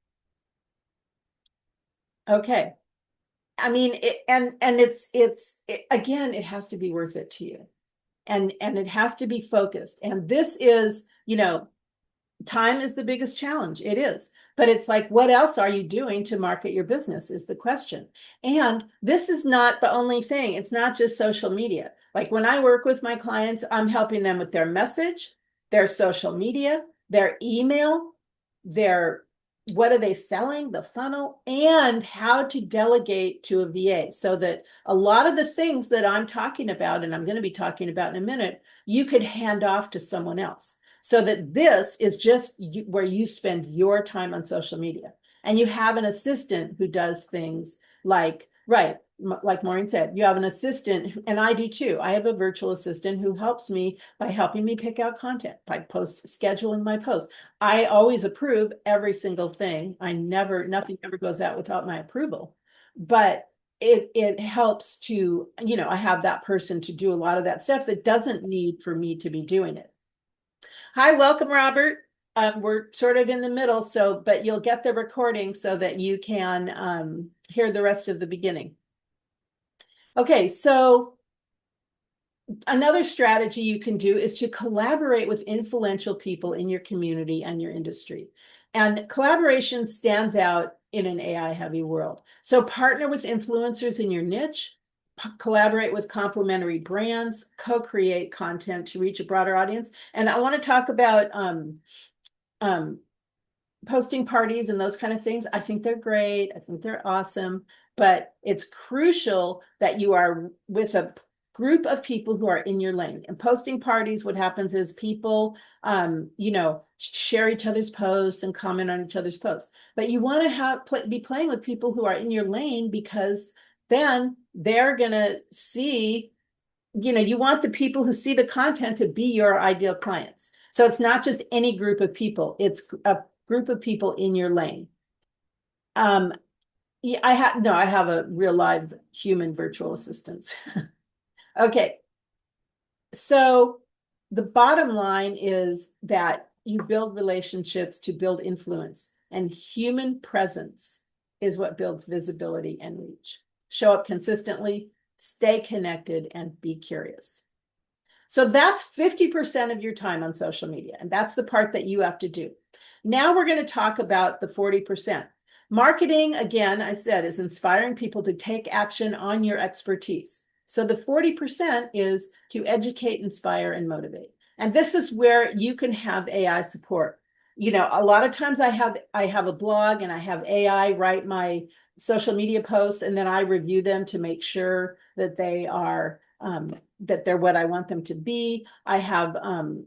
Okay. I mean, again, it has to be worth it to you. And it has to be focused. And this is, time is the biggest challenge. It is. But it's like, what else are you doing to market your business is the question. And this is not the only thing. It's not just social media. Like when I work with my clients, I'm helping them with their message, their social media, their email, their what are they selling, the funnel, and how to delegate to a VA so that a lot of the things that I'm talking about, and I'm going to be talking about in a minute, you could hand off to someone else. So that this is just where you spend your time on social media. And you have an assistant who does things like, right, like Maureen said, you have an assistant, and I do too. I have a virtual assistant who helps me by helping me pick out content, by scheduling my posts. I always approve every single thing. Nothing ever goes out without my approval. But it helps to, I have that person to do a lot of that stuff that doesn't need for me to be doing it. Hi, welcome, Robert. We're sort of in the middle, but you'll get the recording so that you can hear the rest of the beginning. Okay, so another strategy you can do is to collaborate with influential people in your community and your industry. And collaboration stands out in an AI-heavy world. So partner with influencers in your niche, collaborate with complementary brands, co-create content to reach a broader audience. And I want to talk about posting parties and those kind of things. I think they're great. I think they're awesome. But it's crucial that you are with a group of people who are in your lane. And posting parties, what happens is people, share each other's posts and comment on each other's posts. But you want to be playing with people who are in your lane, because then they're going to see, you want the people who see the content to be your ideal clients. So it's not just any group of people, it's a group of people in your lane. Yeah, I have a real live human virtual assistant. Okay. So the bottom line is that you build relationships to build influence, and human presence is what builds visibility and reach. Show up consistently, stay connected, and be curious. So that's 50% of your time on social media, and that's the part that you have to do. Now we're going to talk about the 40%. Marketing, again, I said, is inspiring people to take action on your expertise. So the 40% is to educate, inspire, and motivate. And this is where you can have AI support. You know, a lot of times I have a blog and I have AI write my social media posts, and then I review them to make sure that they are that they're what I want them to be. I have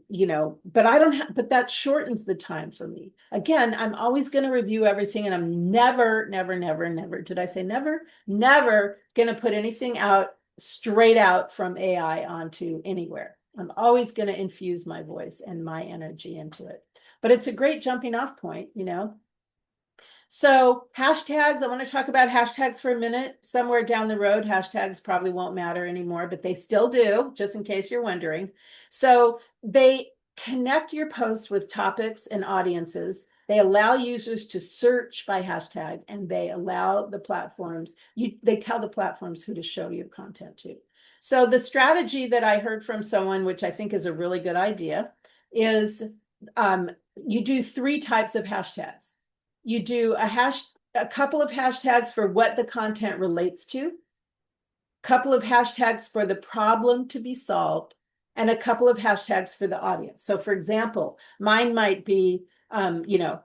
you know, but I don't have, but that shortens the time for me. Again, I'm always going to review everything, and I'm never, never, never, never, did I say never? Never going to put anything out straight out from AI onto anywhere. I'm always going to infuse my voice and my energy into it. But it's a great jumping off point, you know. So hashtags, I want to talk about hashtags for a minute. Somewhere down the road, hashtags probably won't matter anymore, but they still do, just in case you're wondering. So they connect your post with topics and audiences. They allow users to search by hashtag, and they allow the platforms, they tell the platforms who to show your content to. So the strategy that I heard from someone, which I think is a really good idea, is you do 3 types of hashtags. You do a couple of hashtags for what the content relates to, couple of hashtags for the problem to be solved, and a couple of hashtags for the audience. So for example, mine might be, you know,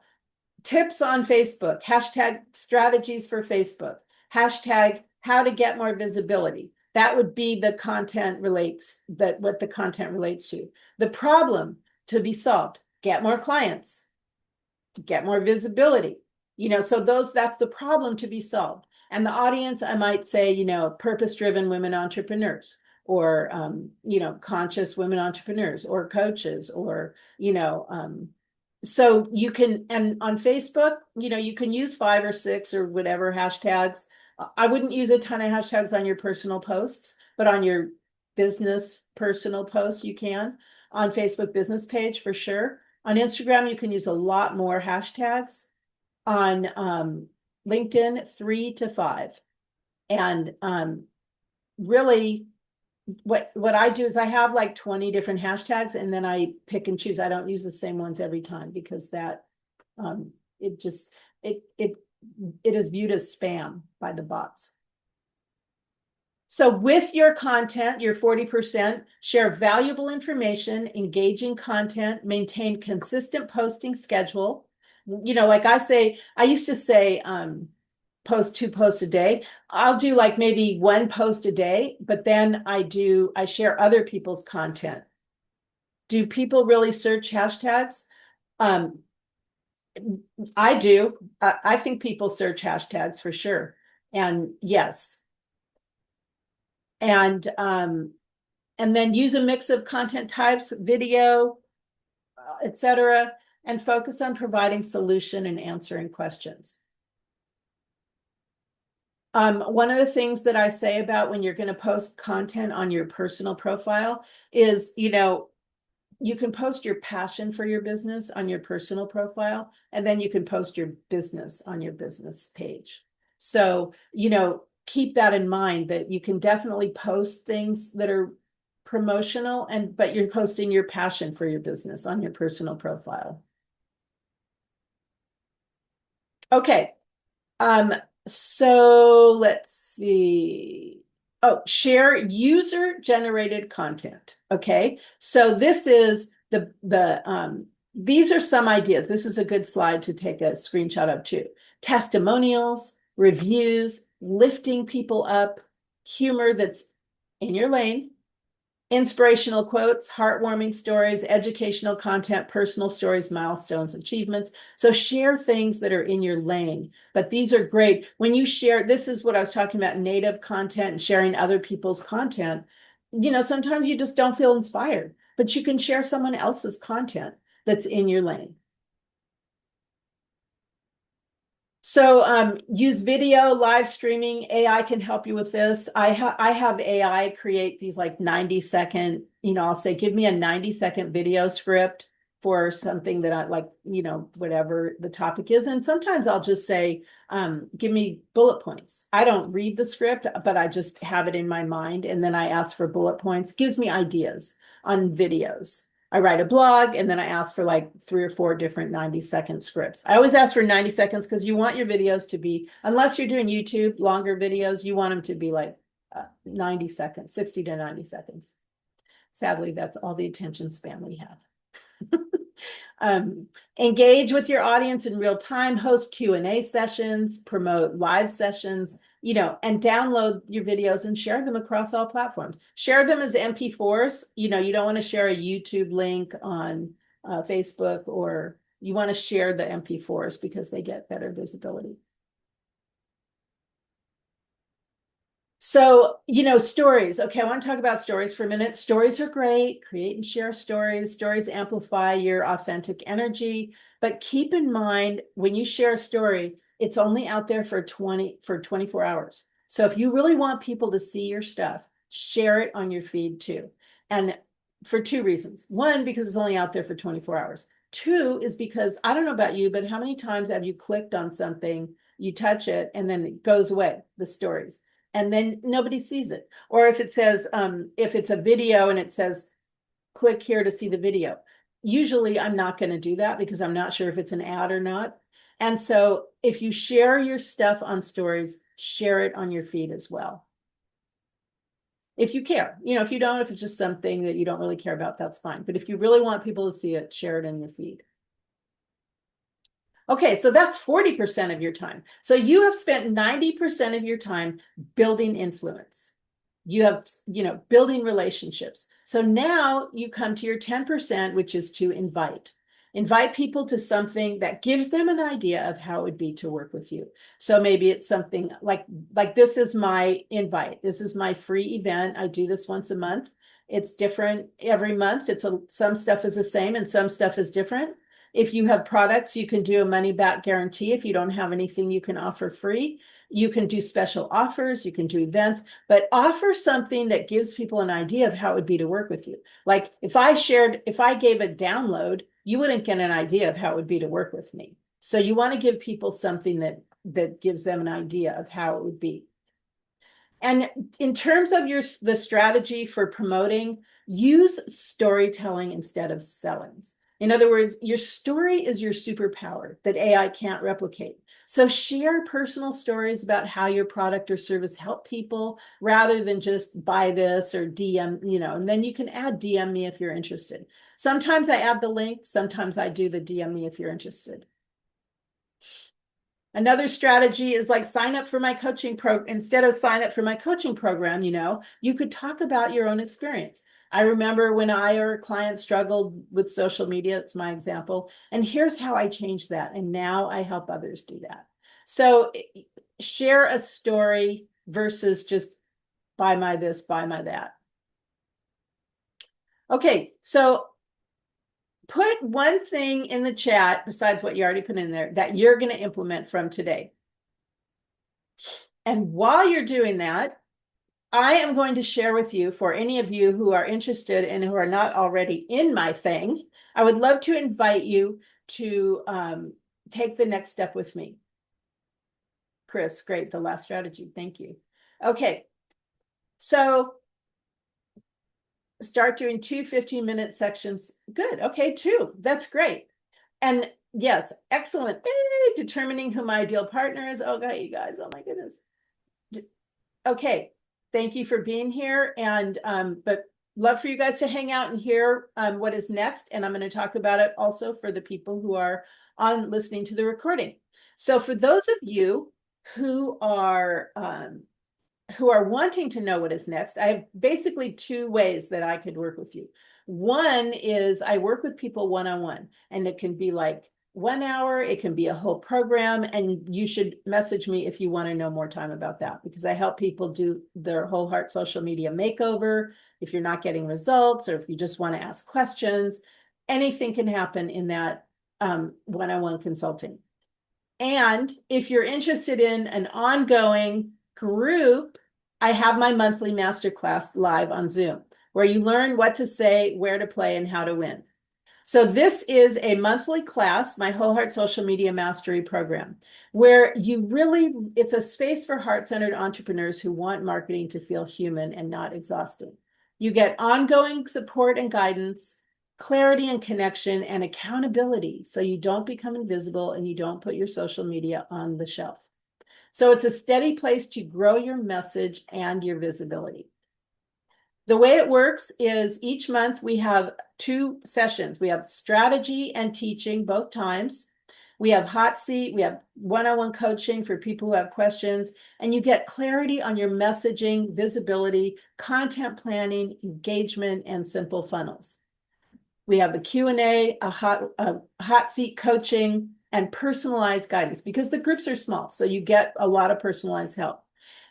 tips on Facebook, hashtag strategies for Facebook, hashtag how to get more visibility. That would be the content relates, that what the content relates to. The problem to be solved, get more clients, to get more visibility. You know, so that's the problem to be solved. And the audience, I might say, you know, purpose-driven women entrepreneurs, or you know, conscious women entrepreneurs, or coaches, or you know, so you can, and on Facebook, you know, you can use 5 or 6 or whatever hashtags. I wouldn't use a ton of hashtags on your personal posts, but on your business personal posts, you can. On Facebook business page, for sure. On Instagram, you can use a lot more hashtags. On LinkedIn, 3 to 5. And really, what I do is I have like 20 different hashtags, and then I pick and choose. I don't use the same ones every time, because that it just it is viewed as spam by the bots. So with your content, your 40%, share valuable information, engaging content, maintain consistent posting schedule. You know, like I used to say, post 2 posts a day. I'll do like maybe 1 post a day, but then I share other people's content. Do people really search hashtags? I do. I think people search hashtags for sure. And yes. And then use a mix of content types, video, etc., and focus on providing solution and answering questions. One of the things that I say about when you're going to post content on your personal profile is, you know, you can post your passion for your business on your personal profile, and then you can post your business on your business page. So, you know, keep that in mind, that you can definitely post things that are promotional, but you're posting your passion for your business on your personal profile. Okay. So let's see. Oh, share user generated content. Okay. So this is these are some ideas. This is a good slide to take a screenshot of too. Testimonials, reviews, lifting people up, humor that's in your lane, inspirational quotes, heartwarming stories, educational content, personal stories, milestones, achievements. So share things that are in your lane. But these are great. When you share, this is what I was talking about, native content and sharing other people's content. You know, sometimes you just don't feel inspired, but you can share someone else's content that's in your lane. So use video, live streaming. AI can help you with this. I have AI create these like 90-second, you know, I'll say, give me a 90-second video script for something that I like, you know, whatever the topic is. And sometimes I'll just say, give me bullet points. I don't read the script, but I just have it in my mind. And then I ask for bullet points, gives me ideas on videos. I write a blog, and then I ask for like 3 or 4 different 90-second scripts. I always ask for 90 seconds because you want your videos to be, unless you're doing YouTube, longer videos, you want them to be like 90 seconds, 60 to 90 seconds. Sadly, that's all the attention span we have. Engage with your audience in real time, host Q&A sessions, promote live sessions, and download your videos and share them across all platforms. Share them as MP4s. You don't want to share a YouTube link on Facebook, or you want to share the MP4s because they get better visibility. So, stories. Okay, I want to talk about stories for a minute. Stories are great. Create and share stories. Stories amplify your authentic energy. But keep in mind, when you share a story, it's only out there for 24 hours. So if you really want people to see your stuff, share it on your feed too. And for two reasons. One, because it's only out there for 24 hours. Two is because, I don't know about you, but how many times have you clicked on something, you touch it, and then it goes away, the stories? And then nobody sees it. Or if it says, if it's a video and it says, click here to see the video. Usually I'm not going to do that because I'm not sure if it's an ad or not. And so if you share your stuff on stories, share it on your feed as well. If you care, if you don't, if it's just something that you don't really care about, that's fine. But if you really want people to see it, share it in your feed. Okay, so that's 40% of your time. So you have spent 90% of your time building influence. You have, building relationships. So now you come to your 10%, which is to invite. Invite people to something that gives them an idea of how it would be to work with you. So maybe it's something like this is my invite. This is my free event. I do this once a month. It's different every month. Some stuff is the same and some stuff is different. If you have products, you can do a money back guarantee. If you don't have anything you can offer free, you can do special offers, you can do events, but offer something that gives people an idea of how it would be to work with you. Like if I gave a download, you wouldn't get an idea of how it would be to work with me. So you want to give people something that gives them an idea of how it would be. And in terms of the strategy for promoting, use storytelling instead of selling. In other words, your story is your superpower that AI can't replicate. So share personal stories about how your product or service help people rather than just buy this or DM, and then you can add DM me if you're interested. Sometimes I add the link, sometimes I do the DM me if you're interested. Another strategy is like sign up for my coaching program. Instead of sign up for my coaching program, you could talk about your own experience. I remember when I or a client struggled with social media, it's my example, and here's how I changed that. And now I help others do that. So share a story versus just buy my this, buy my that. Okay, so put one thing in the chat besides what you already put in there that you're going to implement from today. And while you're doing that, I am going to share with you, for any of you who are interested and who are not already in my thing, I would love to invite you to take the next step with me. Chris, great, the last strategy, thank you. Okay, so start doing 2 15-minute sections. Good, okay, 2, that's great. And yes, excellent. Determining who my ideal partner is. Oh, God, you guys, oh my goodness. Okay, thank you for being here. And but love for you guys to hang out and hear what is next. And I'm going to talk about it also for the people who are listening to the recording. So for those of you who are wanting to know what is next, I have basically 2 ways that I could work with you. One is I work with people one-on-one, and it can be like 1 hour, it can be a whole program, and you should message me if you want to know more time about that, because I help people do their whole heart social media makeover. If you're not getting results, or if you just want to ask questions, anything can happen in that one-on-one consulting. And if you're interested in an ongoing group, I have my monthly masterclass live on Zoom, where you learn what to say, where to play, and how to win. So this is a monthly class, my Whole Heart Social Media Mastery program, where it's a space for heart-centered entrepreneurs who want marketing to feel human and not exhausting. You get ongoing support and guidance, clarity and connection, and accountability, so you don't become invisible and you don't put your social media on the shelf. So it's a steady place to grow your message and your visibility. The way it works is each month we have 2 sessions. We have strategy and teaching both times. We have hot seat, we have one-on-one coaching for people who have questions, and you get clarity on your messaging, visibility, content planning, engagement, and simple funnels. We have a Q&A, a hot seat coaching, and personalized guidance because the groups are small, so you get a lot of personalized help.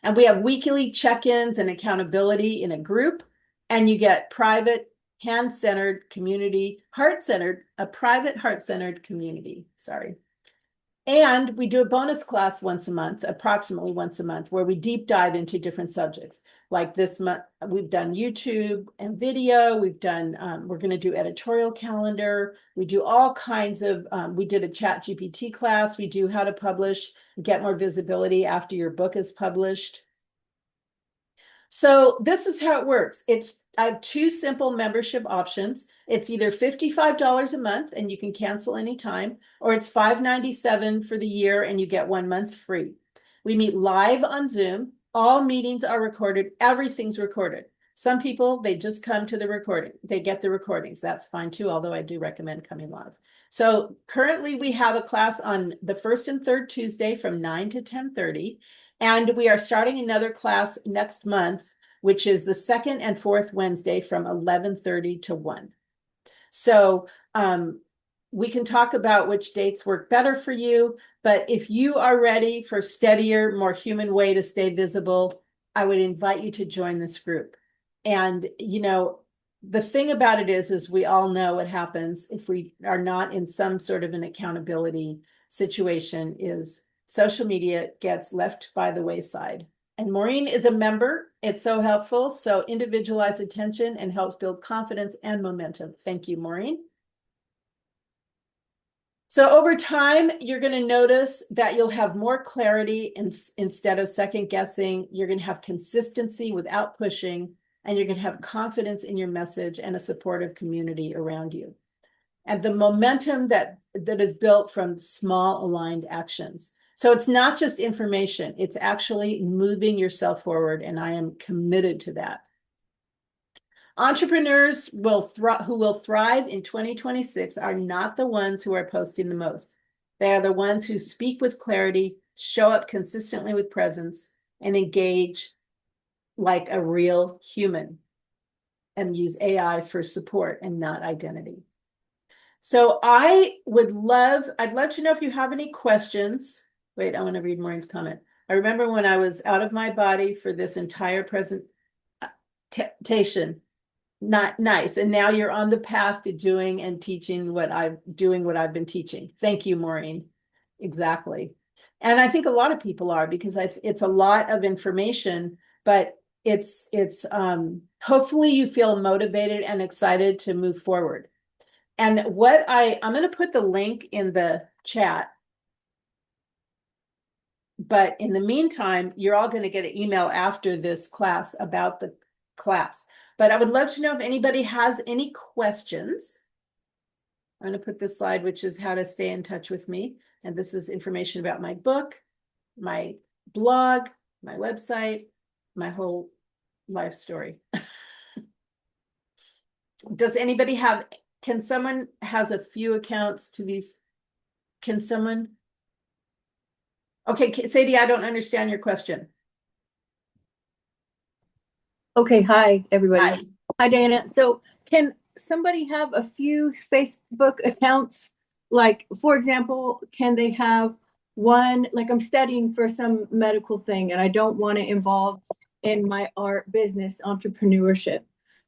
And we have weekly check-ins and accountability in a group, and you get private, hand-centered community, a private heart-centered community, sorry. And we do a bonus class once a month, approximately once a month, where we deep dive into different subjects. Like this month, we've done YouTube and video. We've done, we're going to do editorial calendar. We do all kinds of, we did a chat GPT class. We do how to publish, get more visibility after your book is published. So this is how it works. I have 2 simple membership options. It's either $55 a month and you can cancel anytime, or it's $5.97 for the year and you get 1 month free. We meet live on Zoom. All meetings are recorded. Everything's recorded. Some people, they just come to the recording. They get the recordings. That's fine too, although I do recommend coming live. So currently we have a class on the first and third Tuesday from 9 to 10:30. And we are starting another class next month, which is the second and fourth Wednesday from 11:30 to 1. So we can talk about which dates work better for you. But if you are ready for steadier, more human way to stay visible, I would invite you to join this group. And, you know, the thing about it is we all know what happens if we are not in some sort of an accountability situation is social media gets left by the wayside. And Maureen is a member. It's so helpful. So individualized attention and helps build confidence and momentum. Thank you, Maureen. So over time, you're going to notice that you'll have more clarity instead of second guessing. You're going to have consistency without pushing, and you're going to have confidence in your message and a supportive community around you. And the momentum that is built from small aligned actions. So it's not just information, it's actually moving yourself forward, and I am committed to that. Entrepreneurs who will thrive in 2026 are not the ones who are posting the most. They are the ones who speak with clarity, show up consistently with presence, and engage like a real human, and use AI for support and not identity. So I'd love to know if you have any questions. Wait, I want to read Maureen's comment. I remember when I was out of my body for this entire presentation. Not nice. And now you're on the path to doing and teaching what I've been teaching. Thank you, Maureen. Exactly. And I think a lot of people are, because it's a lot of information, but it's hopefully you feel motivated and excited to move forward. And I'm going to put the link in the chat. But in the meantime, you're all going to get an email after this class about the class. But I would love to know if anybody has any questions. I'm going to put this slide, which is how to stay in touch with me. And this is information about my book, my blog, my website, my whole life story. Does anybody can someone has a few accounts to these? Can someone? Okay, Sadie, I don't understand your question. Okay, hi, everybody. Hi. Hi, Diana. So can somebody have a few Facebook accounts? Like, for example, can they have one, like I'm studying for some medical thing and I don't want to involve in my art business entrepreneurship.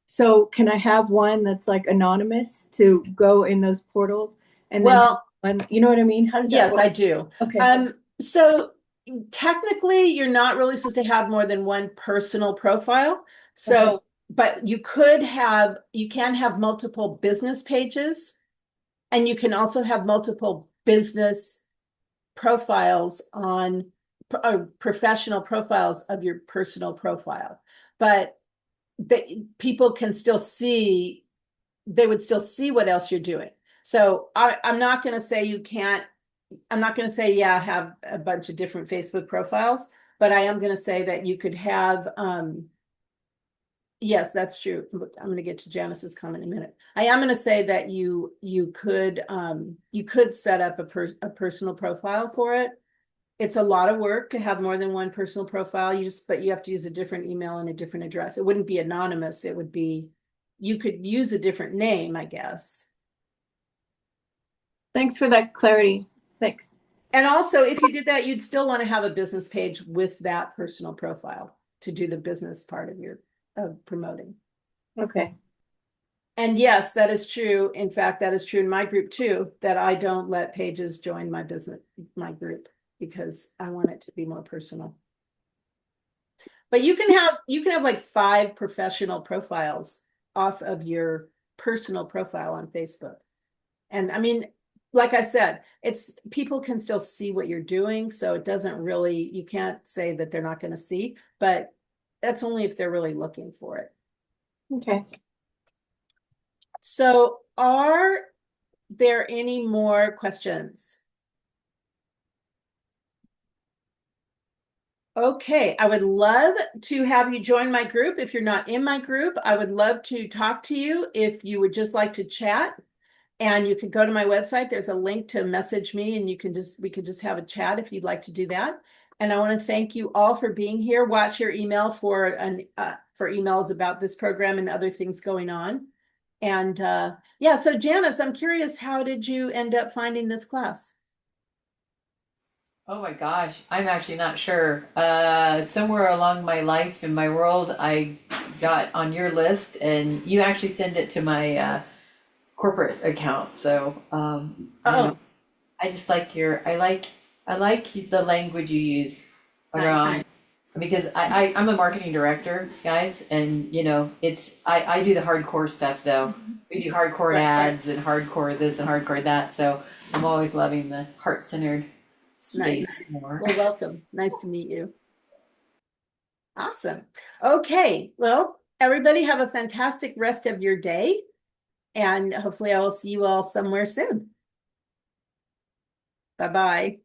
So can I have one that's like anonymous to go in those portals? And well, then you know what I mean? How does that yes, work? I do. Okay. So technically you're not really supposed to have more than one personal profile. So, okay. But you can have multiple business pages, and you can also have multiple business profiles on professional profiles of your personal profile. But people can still see, they would still see what else you're doing. So I'm not going to say you can't. I'm not going to say, yeah, have a bunch of different Facebook profiles, but I am going to say that you could have, Yes, that's true. Look, I'm going to get to Janice's comment in a minute. I am going to say that you could set up a personal profile for it. It's a lot of work to have more than one personal profile. But you have to use a different email and a different address. It wouldn't be anonymous. It would be, you could use a different name, I guess. Thanks for that clarity. Thanks. And also, if you did that, you'd still want to have a business page with that personal profile to do the business part of promoting. Okay. And yes, that is true. In fact, that is true in my group too, that I don't let pages join my group, because I want it to be more personal. But you can have like 5 professional profiles off of your personal profile on Facebook. And I mean, like I said, people can still see what you're doing. So it doesn't really, you can't say that they're not going to see, but that's only if they're really looking for it. Okay. So are there any more questions? Okay, I would love to have you join my group. If you're not in my group, I would love to talk to you if you would just like to chat. And you can go to my website. There's a link to message me, and we could just have a chat if you'd like to do that. And I want to thank you all for being here. Watch your email for emails about this program and other things going on. And yeah, so Janice, I'm curious, how did you end up finding this class? Oh my gosh, I'm actually not sure. Somewhere along my life in my world, I got on your list, and you actually send it to my corporate account. So Oh, I just like I like the language you use around nice. because I'm a marketing director, guys, and I do the hardcore stuff though. We do hardcore Right. ads and hardcore this and hardcore that. So I'm always loving the heart-centered space more. Well, welcome. Nice to meet you. Awesome. Okay. Well, everybody have a fantastic rest of your day. And hopefully I will see you all somewhere soon. Bye-bye.